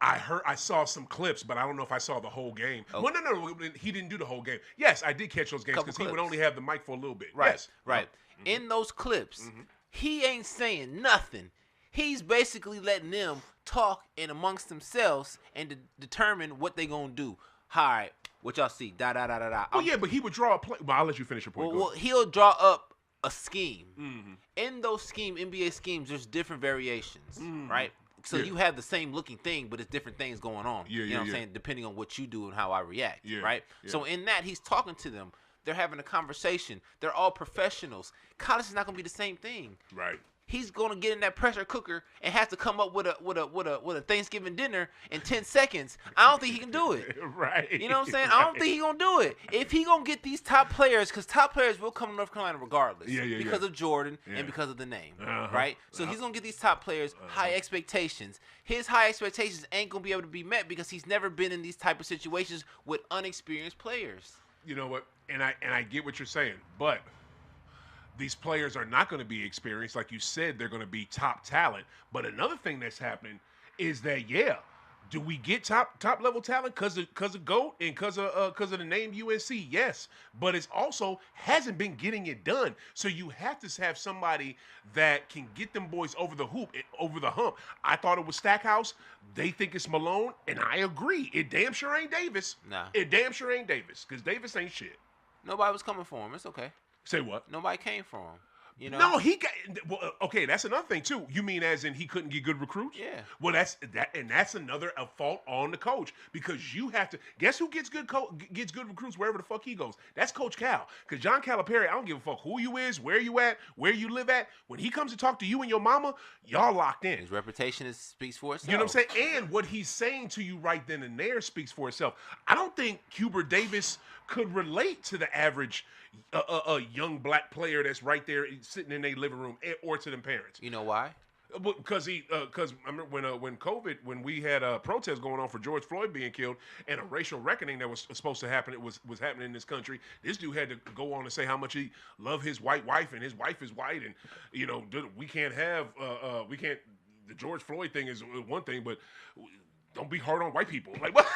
I saw some clips, but I don't know if I saw the whole game. Oh. Well, no, he didn't do the whole game. Yes, I did catch those games because he would only have the mic for a little bit. Right, Yes. right. Mm-hmm. In those clips, he ain't saying nothing. He's basically letting them talk in amongst themselves and determine what they gonna do. All right, what y'all see? Da da da da da. Well, yeah, but he would draw a play. Well, I'll let you finish your point. Well, he'll draw up a scheme. Mm-hmm. In those NBA schemes, there's different variations, right? So you have the same looking thing, but it's different things going on. Yeah, you know what I'm saying? Depending on what you do and how I react, right? Yeah. So in that, he's talking to them. They're having a conversation. They're all professionals. College is not going to be the same thing. Right. He's going to get in that pressure cooker and has to come up with a Thanksgiving dinner in 10 seconds. I don't think he can do it. Right. You know what I'm saying? I don't think he's going to do it. If he going to get these top players, because top players will come to North Carolina regardless. Because of Jordan and because of the name. Right? So he's going to get these top players high expectations. His high expectations ain't going to be able to be met because he's never been in these type of situations with unexperienced players. You know what? And I get what you're saying, but these players are not going to be experienced. Like you said, they're going to be top talent. But another thing that's happening is that, do we get top level talent because of GOAT and because of the name UNC? Yes, but it's also hasn't been getting it done. So you have to have somebody that can get them boys over the hoop, over the hump. I thought it was Stackhouse. They think it's Malone, and I agree. It damn sure ain't Davis. Nah. It damn sure ain't Davis, because Davis ain't shit. Nobody was coming for him. It's okay. Say what? Nobody came for him. You know? No, he got. Well, okay, that's another thing too. You mean as in he couldn't get good recruits? Yeah. Well, that's another fault on the coach, because you have to guess who gets good recruits wherever the fuck he goes. That's Coach Cal. Because John Calipari, I don't give a fuck who you is, where you at, where you live at. When he comes to talk to you and your mama, y'all locked in. His reputation speaks for itself. You know what I'm saying? And what he's saying to you right then and there speaks for itself. I don't think Hubert Davis could relate to the average a young black player that's right there sitting in their living room, or to them parents. You know why? Because I remember when we had a protest going on for George Floyd being killed, and a racial reckoning that was supposed to happen, it was happening in this country. This dude had to go on and say how much he loved his white wife, and his wife is white, and we can't have the George Floyd thing is one thing, but don't be hard on white people. Like what?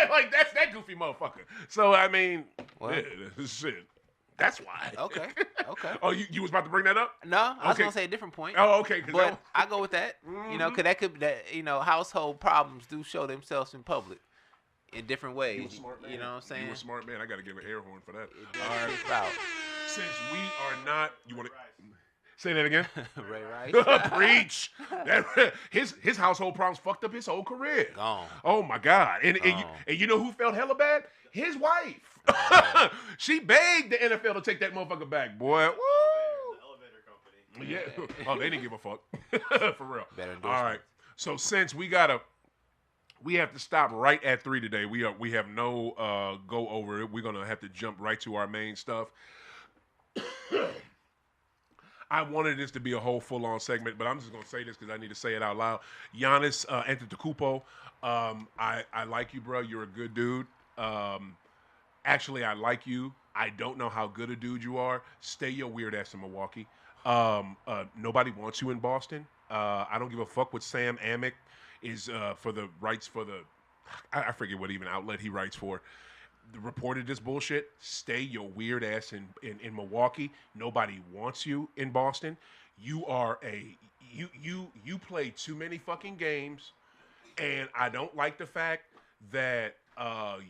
Like that's that goofy motherfucker. So I mean, shit. That's why. Okay. Oh, you was about to bring that up? No, I was gonna say a different point. Oh, okay. But I go with that. Because household problems do show themselves in public in different ways. You a smart man. You know what I'm saying? You a smart man. I got to give an air horn for that. All right. Since we are not, you want to say that again? Ray Rice. Preach. His household problems fucked up his whole career. Gone. Oh my God. And you know who felt hella bad? His wife. She begged the NFL to take that motherfucker back, boy. Woo! The elevator company. Yeah. Oh, they didn't give a fuck. For real. Better endorsement. All right. So since we have to stop right at 3 today. We have no go over it. We're gonna have to jump right to our main stuff. I wanted this to be a whole full-on segment, but I'm just gonna say this because I need to say it out loud. Giannis Antetokounmpo, I like you, bro. You're a good dude. Actually, I like you. I don't know how good a dude you are. Stay your weird ass in Milwaukee. Nobody wants you in Boston. I don't give a fuck what Sam Amick is for the rights for the. I forget what even outlet he writes for. Reported this bullshit. Stay your weird ass in Milwaukee. Nobody wants you in Boston. You are you play too many fucking games, and I don't like the fact that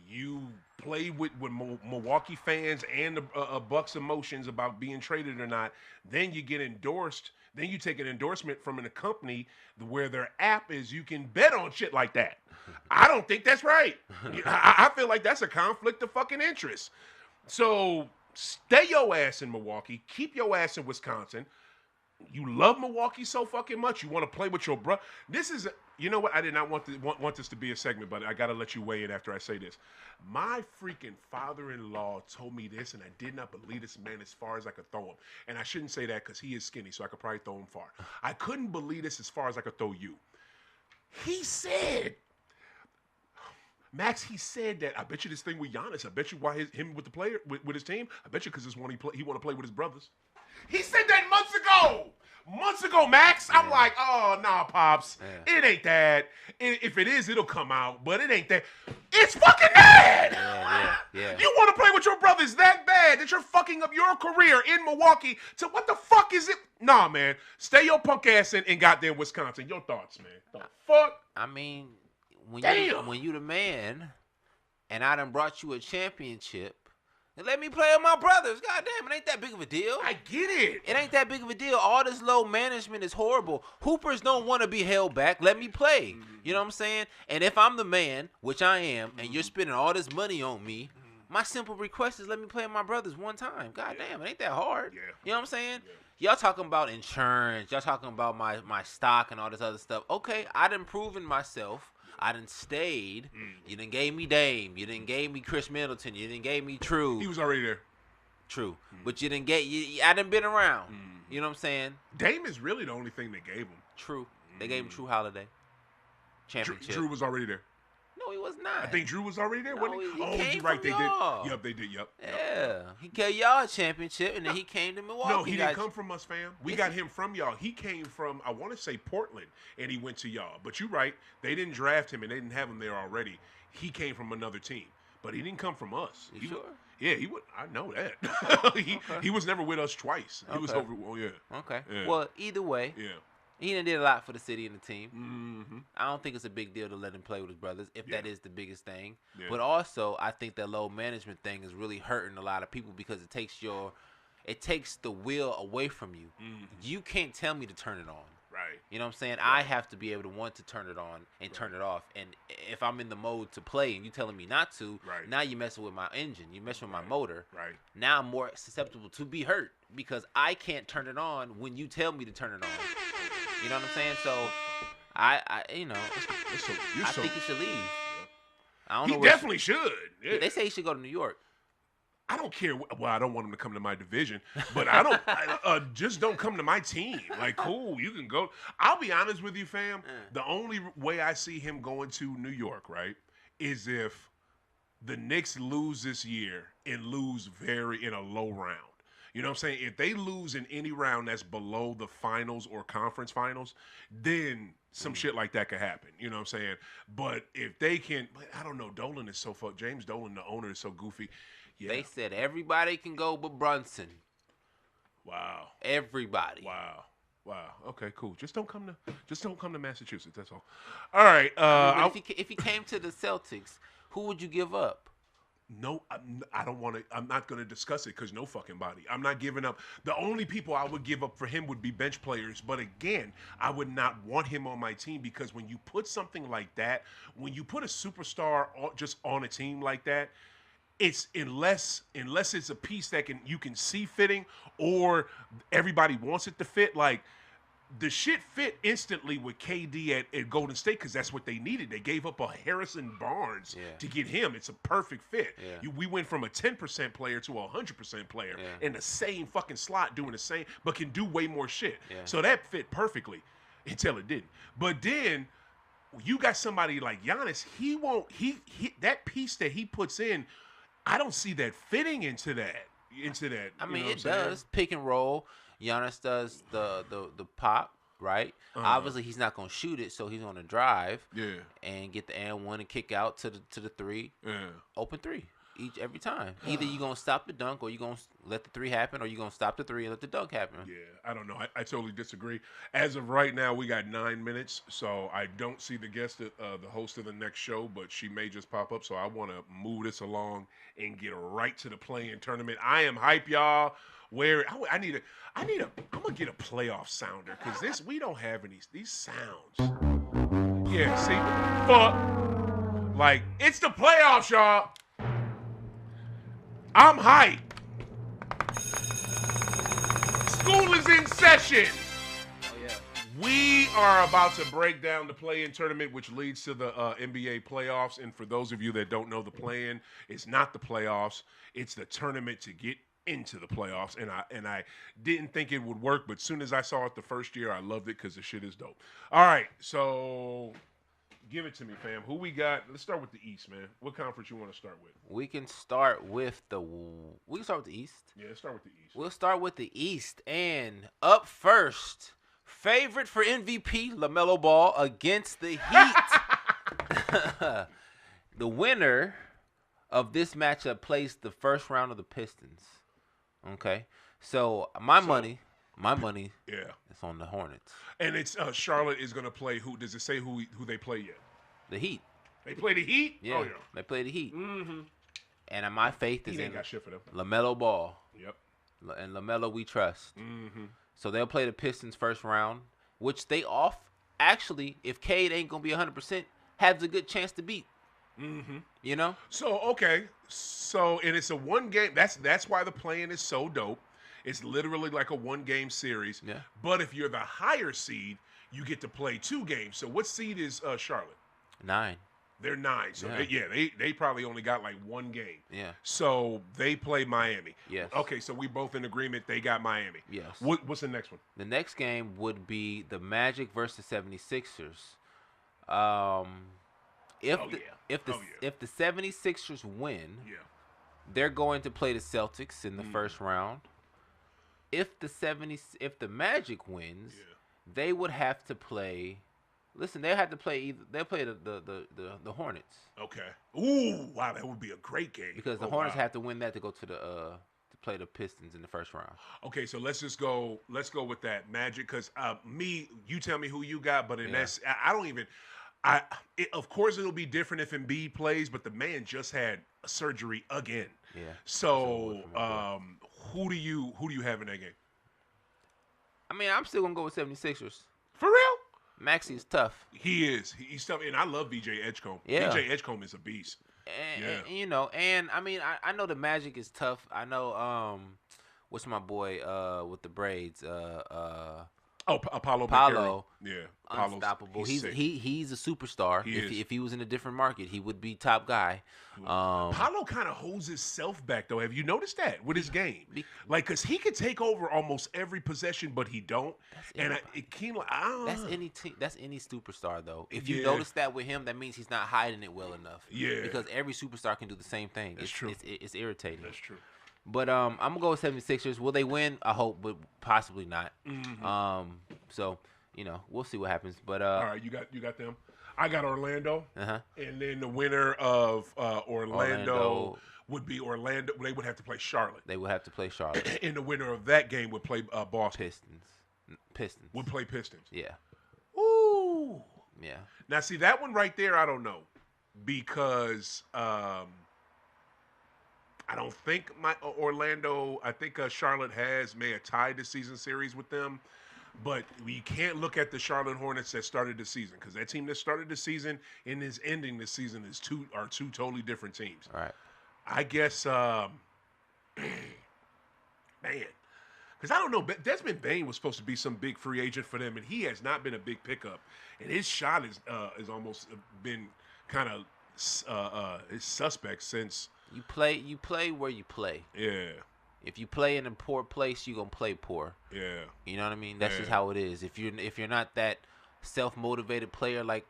you play with Milwaukee fans and the Bucks emotions about being traded or not. Then you get endorsed. Then you take an endorsement from a company where their app is you can bet on shit like that. I don't think that's right. I feel like that's a conflict of fucking interest. So stay your ass in Milwaukee. Keep your ass in Wisconsin. You love Milwaukee so fucking much. You want to play with your brother. This is, you know what? I did not want this to be a segment, but I got to let you weigh in after I say this. My freaking father-in-law told me this, and I did not believe this man as far as I could throw him. And I shouldn't say that because he is skinny, so I could probably throw him far. I couldn't believe this as far as I could throw you. He said, Max, he said that, I bet you this thing with Giannis, I bet you why him with the player, with his team, I bet you because this one he want to play with his brothers. He said that months ago. Months ago, Max. I'm like, oh, nah, Pops. Yeah. It ain't that. If it is, it'll come out, but it ain't that. It's fucking bad. Yeah. You want to play with your brothers that bad that you're fucking up your career in Milwaukee to what the fuck is it? Nah, man. Stay your punk ass in goddamn Wisconsin. Your thoughts, man. The fuck? I mean, when you the man and I done brought you a championship, and let me play with my brothers. God damn, it ain't that big of a deal. I get it. It ain't that big of a deal. All this low management is horrible. Hoopers don't want to be held back. Let me play. Mm-hmm. You know what I'm saying? And if I'm the man, which I am, and you're spending all this money on me, my simple request is let me play with my brothers one time. God damn, it ain't that hard. Yeah. You know what I'm saying? Yeah. Y'all talking about insurance. Y'all talking about my stock and all this other stuff. Okay, I done proven myself. I done stayed. You done gave me Dame. You done gave me Chris Middleton. You done gave me True. He was already there. True. But you done I done been around. You know what I'm saying? Dame is really the only thing they gave him. True. They gave him True Holiday. Championship. Drew was already there. No, he was not. I think Drew was already there, wasn't he? Oh, you're right. They y'all. did. Yep, they did. Yep. Yeah. He gave y'all a championship, and then he came to Milwaukee. No, he didn't come from us, fam. We got him from y'all. He came from, I want to say, Portland, and he went to y'all. But you're right. They didn't draft him, and they didn't have him there already. He came from another team. But he didn't come from us. You sure? Yeah, he would. I know that. He was never with us twice. He was over. Oh, yeah. Okay. Yeah. Well, either way. Yeah. He done did a lot for the city and the team. Mm-hmm. I don't think it's a big deal to let him play with his brothers, if that is the biggest thing. Yeah. But also, I think that low management thing is really hurting a lot of people because it takes the will away from you. Mm-hmm. You can't tell me to turn it on. Right. You know what I'm saying? Right. I have to be able to want to turn it on and turn it off. And if I'm in the mode to play and you telling me not to, now you're messing with my engine. You're messing with my motor. Right. Now I'm more susceptible to be hurt because I can't turn it on when you tell me to turn it on. You know what I'm saying? So, I think he should leave. Yeah. I don't know. He definitely should. Yeah. They say he should go to New York. I don't care. Well, I don't want him to come to my division, but I don't. Just don't come to my team. Like, cool, you can go. I'll be honest with you, fam. The only way I see him going to New York, right, is if the Knicks lose this year and lose in a low round. You know what I'm saying? If they lose in any round that's below the finals or conference finals, then some shit like that could happen. You know what I'm saying? But if they can, I don't know. Dolan is so fucked. James Dolan, the owner, is so goofy. Yeah. They said everybody can go but Brunson. Wow. Everybody. Wow. Okay, cool. Just don't come to Massachusetts. That's all. All right. If he came to the Celtics, who would you give up? No, I don't want to. I'm not going to discuss it because no fucking body. I'm not giving up. The only people I would give up for him would be bench players. But again, I would not want him on my team because when you put something like that, when you put a superstar just on a team like that, it's unless it's a piece that you can see fitting or everybody wants it to fit. Like the shit fit instantly with KD at Golden State because that's what they needed. They gave up a Harrison Barnes to get him. It's a perfect fit. Yeah. We went from a 10% player to a 100% player in the same fucking slot doing the same, but can do way more shit. Yeah. So that fit perfectly until it didn't. But then you got somebody like Giannis. He that piece that he puts in I don't see that fitting into that. I mean, it saying? does pick and roll. Giannis does the pop, right? Obviously, he's not gonna shoot it, so he's gonna drive. Yeah. And get the and one and kick out to the three. Yeah. Open three every time. Either you gonna stop the dunk, or you gonna let the three happen, or you gonna stop the three and let the dunk happen. Yeah, I don't know. I totally disagree. As of right now, we got 9 minutes, so I don't see the the host of the next show, but she may just pop up. So I want to move this along and get right to the play-in tournament. I am hype, y'all. I'm gonna get a playoff sounder because we don't have these sounds. Yeah, see, fuck, like it's the playoffs, y'all. I'm hype. School is in session. Oh yeah. We are about to break down the play-in tournament, which leads to the NBA playoffs. And for those of you that don't know, the play-in is not the playoffs; it's the tournament to get into the playoffs. And I didn't think it would work, but as soon as I saw it the first year, I loved it because the shit is dope. All right, so give it to me, fam. Who we got? Let's start with the East, man. What conference you want to start with? We can start with the East. Yeah, let's start with the East. We'll start with the East, and up first, favorite for MVP, LaMelo Ball against the Heat. The winner of this matchup plays the first round of the Pistons. Okay, so my money Yeah. is on the Hornets. And it's Charlotte is going to play who? Does it say who they play yet? The Heat. They play the Heat? Yeah, Oh, yeah. they play the Heat. Mm-hmm. And my faith is He ain't in got shit for them. LaMelo Ball. Yep. And LaMelo we trust. Mm-hmm. So they'll play the Pistons first round, which they actually, if Cade ain't going to be 100%, has a good chance to beat. Mm-hmm. You know? So, okay. So, and it's a one game. That's why the play-in is so dope. It's literally like a one-game series. Yeah. But if you're the higher seed, you get to play 2 games. So what seed is Charlotte? 9. They're 9. So Yeah. they probably only got like 1 game. Yeah. So they play Miami. Yes. Okay, so we both in agreement. They got Miami. Yes. What's the next one? The next game would be the Magic versus 76ers. If the 76ers win, Yeah. they're going to play the Celtics in the first round. If the Magic wins, they would have to play. Listen, they have to play they'll play the Hornets. Okay. Ooh, wow, that would be a great game. Because the Hornets have to win that to go to to play the Pistons in the first round. Okay, so let's go with that Magic because you tell me who you got, but I don't even. Of course, it'll be different if Embiid plays, but the man just had surgery again. Yeah. So, who do you have in that game? I mean, I'm still gonna go with 76ers. For real? Maxey is tough. He is. He's tough, and I love VJ Edgecombe. Yeah. VJ Edgecombe is a beast. And I mean, I know the Magic is tough. I know what's my boy with the braids? Apollo. Yeah. Unstoppable. He's a superstar. If he was in a different market, he would be top guy. Apollo kind of holds himself back though. Have you noticed that with his game? Because he could take over almost every possession, but he don't. That's any team. That's any superstar though. If you notice that with him, that means he's not hiding it well enough. Yeah. Because every superstar can do the same thing. That's true. It's irritating. That's true. But I'm gonna go with 76ers. Will they win? I hope, but possibly not. Mm-hmm. So we'll see what happens. But all right, you got them. I got Orlando, and then the winner of Orlando would be Orlando. They would have to play Charlotte. They would have to play Charlotte. And the winner of that game would play Boston. Pistons. Would play Pistons. Yeah. Ooh. Yeah. Now see that one right there. I don't know because. I don't think Orlando. I think Charlotte may have tied the season series with them, but we can't look at the Charlotte Hornets that started the season because that team that started the season and is ending the season are two totally different teams. All right. I guess, man, because I don't know. Desmond Bane was supposed to be some big free agent for them, and he has not been a big pickup. And his shot is almost been kind of his suspect since. You play where you play. Yeah. If you play in a poor place, you're gonna play poor. Yeah. You know what I mean? That's just how it is. If you're not that self-motivated player like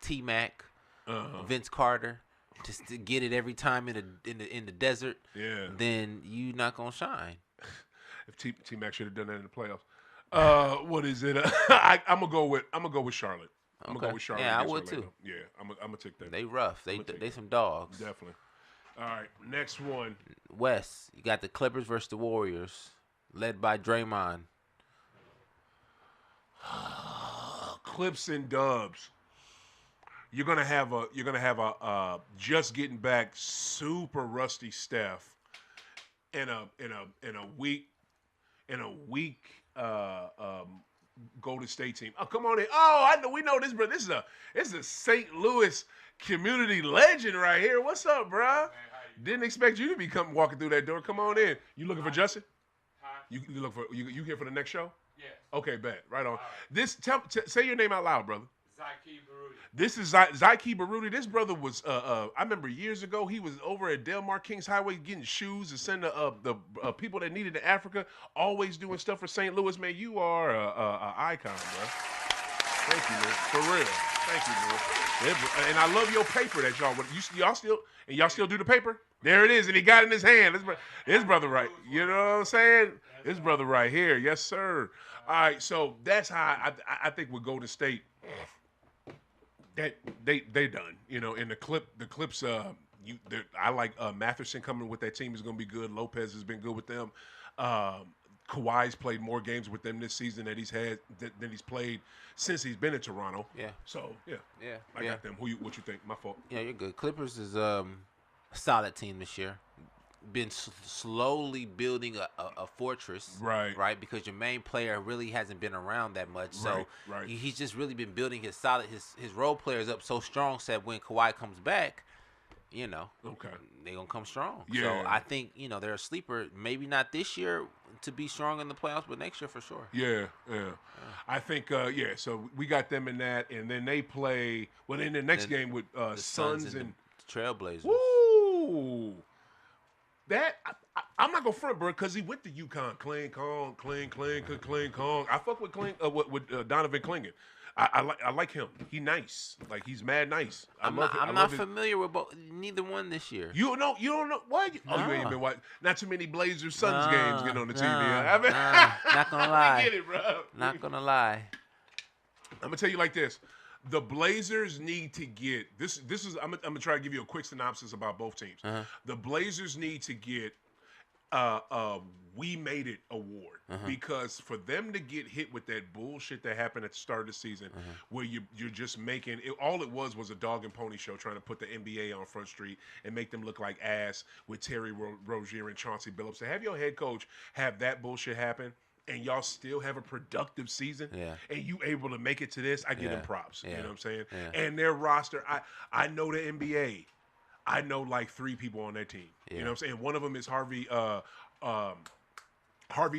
T-Mac, Vince Carter, just to get it every time in the desert, then you not gonna shine. If T-Mac should have done that in the playoffs. What is it? I'm gonna go with Charlotte. I'm gonna go with Charlotte. Yeah, I would Orlando. too. Yeah, I'm gonna take that. They rough. They some dogs. Definitely. All right, next one. West, you got the Clippers versus the Warriors, led by Draymond. Clips and Dubs. You're gonna have a just getting back super rusty Steph in a weak Golden State team. Oh, come on in. Oh, I know we know this, bro. This is a St. Louis community legend right here. What's up, bro? Didn't expect you to be walking through that door. Come on in. You looking for Justin? You look for you here for the next show? Yes. Okay, bet. Right on. This say your name out loud, brother. Zyke Baruti. This is Zyke Baruti. This brother was I remember years ago he was over at Delmar Kings Highway getting shoes to send the people that needed in Africa. Always doing stuff for St. Louis, man. You are a icon, bro. Thank you, man. For real. Thank you, man. And I love your paper that y'all still do the paper. There it is, and he got it in his hand. His brother right. You know what I'm saying? His brother right here. Yes, sir. All right, so that's how I think with Golden State. That they done, you know. In the Clips. I like Matherson coming with that team is going to be good. Lopez has been good with them. Kawhi's played more games with them this season than he's played since he's been in Toronto. Yeah. So yeah. I got them. What you think? My fault. Yeah, you're good. Clippers is a solid team this year. Been slowly building a fortress, right? Because your main player really hasn't been around that much, so he's just really been building his role players up so strong. So that when Kawhi comes back, you know, they're gonna come strong. Yeah. So I think they're a sleeper. Maybe not this year to be strong in the playoffs, but next year for sure. Yeah. I think So we got them in that, and then they play in the next game with the Suns and Trailblazers. Woo! That I'm not gonna front, bro, because he went to UConn. Cling Kong. I fuck with with Donovan Clingan. I like him. He nice. Like he's mad nice. I'm not familiar with neither one this year. You don't know what? You ain't been watching. Not too many Blazers Suns games getting on the TV. Not gonna lie. Get it, bro. Not gonna lie. I'm gonna tell you like this. The Blazers need to get this. This is I'm gonna try to give you a quick synopsis about both teams. The Blazers need to get We Made It award because for them to get hit with that bullshit that happened at the start of the season, where you're just making it, all it was a dog and pony show trying to put the NBA on Front Street and make them look like ass with Terry Rozier and Chauncey Billups. To have your head coach have that bullshit happen. And y'all still have a productive season, and you able to make it to this, I give them props. You know what I'm saying? And their roster, I know the NBA. I know like 3 people on that team. You know what I'm saying? One of them is Harvey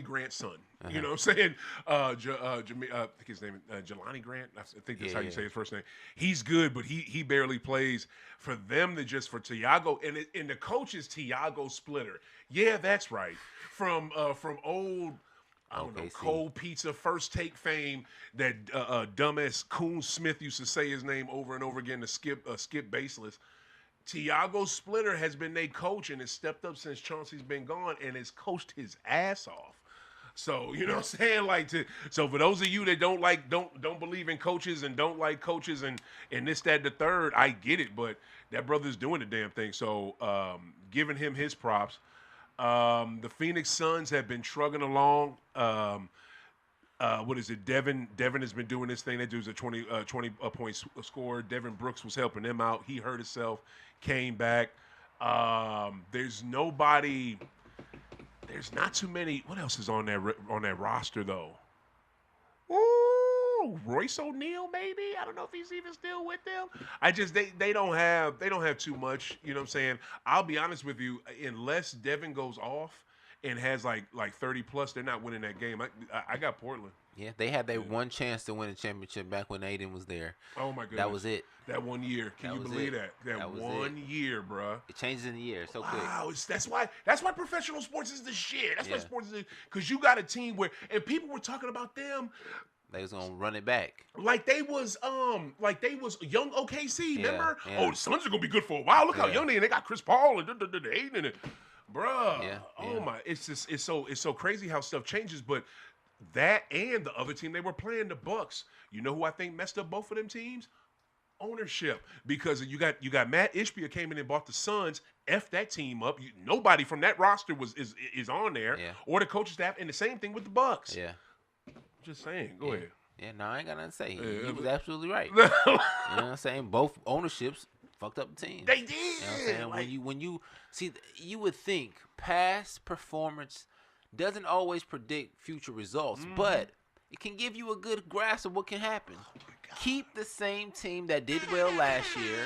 Grant's son. You know what I'm saying? I think his name is Jelani Grant. I think that's how you say his first name. He's good, but he barely plays. For them to just for Tiago, and the coach is Tiago Splitter. Yeah, that's right. From old. I don't know, Cold Pizza, First Take fame, that dumbass Coon Smith used to say his name over and over again to skip baseless. Tiago Splitter has been their coach and has stepped up since Chauncey's been gone and has coached his ass off. So, you know what I'm saying? So for those of you that don't believe in coaches and don't like coaches and this, that, the third, I get it, but that brother's doing the damn thing. So giving him his props. The Phoenix Suns have been trugging along. What is it? Devin has been doing this thing. That dude's a 20 point scorer. Devin Brooks was helping him out. He hurt himself, came back. There's nobody. There's not too many. What else is on that roster though? Ooh, Royce O'Neal maybe. I don't know if he's even still with them. They don't have too much. You know what I'm saying? I'll be honest with you. Unless Devin goes off and has like 30 plus, they're not winning that game. I got Portland. Yeah, they had their one chance to win a championship back when Aiden was there. Oh my goodness, that was it. That 1 year. Can you believe that? That 1 year, bro. It changes in a year so quick. Wow, that's why professional sports is the shit. That's why sports is because you got a team where and people were talking about them They was gonna run it back. Like they was young OKC, remember? Yeah. Oh, the Suns are gonna be good for a while. Look how young they got Chris Paul and Aiden and bruh. Yeah, Oh yeah. my, it's so crazy how stuff changes. But that and the other team they were playing, the Bucks. You know who I think messed up both of them teams? Ownership, because you got Matt Ishbia came in and bought the Suns, F that team up. Nobody from that roster is on there, or the coaching staff, and the same thing with the Bucks. Yeah. Just saying. Go ahead. Yeah, no, I ain't got nothing to say. He was absolutely right. They You know what I'm saying? Both ownerships fucked up the team. did. You know what I'm saying? When you see, you would think past performance doesn't always predict future results, but it can give you a good grasp of what can happen. Keep the same team that did well last year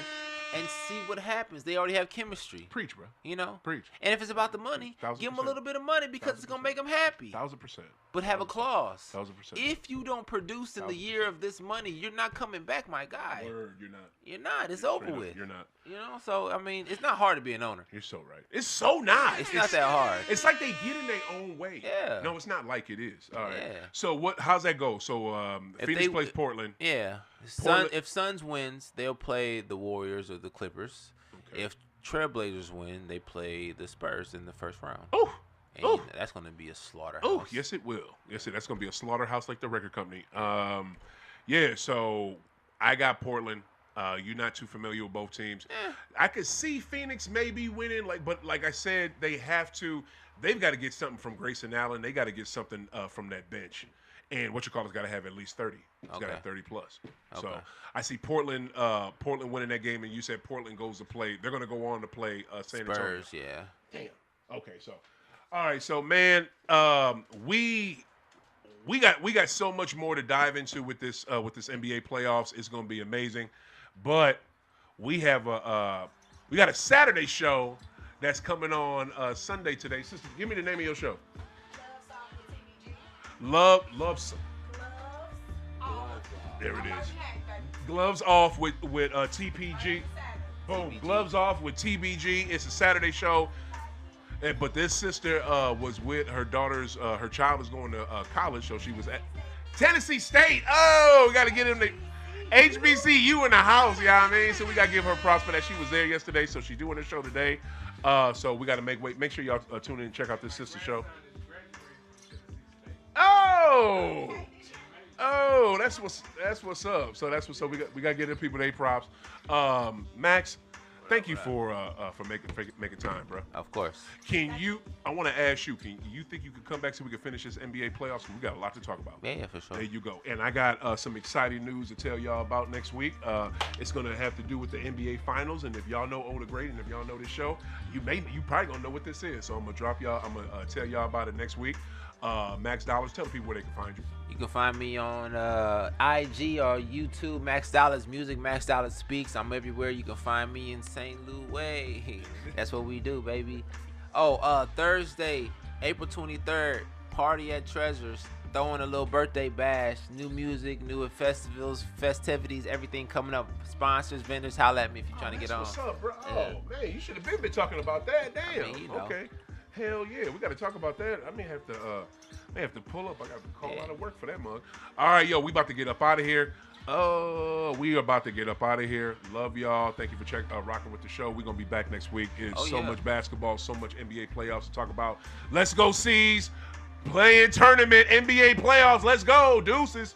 and see what happens. They already have chemistry. Preach, bro. You know? Preach. And if it's about the money, 1000%. give them a little bit of money because it's going to make them happy. 1000%. But have a clause. 1000%. If you don't produce in the year of this money, you're not coming back, my guy. Word, you're not. You're not. It's over with. You're not. You know? So, I mean, it's not hard to be an owner. You're so right. It's so not. It's not that hard. It's like they get in their own way. Yeah. No, it's not like it is. All right. Yeah. So how's that go? So Phoenix plays Portland. Yeah. Portland- If Suns wins, they'll play the Warriors or the Clippers. Okay. If Trailblazers win, they play the Spurs in the first round. Oh. And that's going to be a slaughterhouse. Oh, yes, it will. Yes, that's going to be a slaughterhouse like the record company. Yeah, so I got Portland. You're not too familiar with both teams. I could see Phoenix maybe winning, but like I said, they've got to get something from Grayson Allen. They got to get something from that bench. And got to have at least 30. It's got to have 30 plus. So I see Portland winning that game, and you said Portland goes to play. They're going to go on to play San Antonio. Spurs, yeah. Damn. Okay, so all right, so man, we got so much more to dive into with this NBA playoffs. It's going to be amazing, but we got a Saturday show that's coming on Sunday today. Sister, give me the name of your show. Love. There it is. Gloves off with TPG. Boom. Gloves off with TBG. It's a Saturday show. But this sister was with her daughter's. Her child is going to college, so she was at Tennessee State. Oh, we got to get him to HBCU in the house. You know what I mean? So we got to give her props for that. She was there yesterday, so she's doing her show today. So we got to make sure y'all tune in and check out this sister show. Oh, that's what's up. So that's what's up. We got to give the people their props. Max, thank you for making time, bro. Of course. I want to ask you, can you think you could come back so we can finish this NBA playoffs? We got a lot to talk about. Yeah, for sure. There you go. And I got some exciting news to tell y'all about next week. It's going to have to do with the NBA Finals. And if y'all know OThaGreat and if y'all know this show, you probably going to know what this is. So I'm going to tell y'all about it next week. Max Dollars, tell the people where they can find you. You can find me on IG or YouTube, Max Dollars Music, Max Dollars Speaks. I'm everywhere. You can find me in St. Louis. That's what we do, baby. Thursday, April 23rd, party at Treasures. Throwing a little birthday bash. New music, new festivities, everything coming up. Sponsors, vendors, holla at me if you're trying to get on. What's up, bro? Oh, man, you should have been talking about that. Damn. I mean, you know. Okay. Hell yeah, we got to talk about that. I may have to pull up. I got to call out of work for that mug. All right, we about to get up out of here. We are about to get up out of here. Love y'all. Thank you for rocking with the show. We're gonna be back next week. It's much basketball, so much NBA playoffs to talk about. Let's go, C's. Playing tournament, NBA playoffs. Let's go, deuces.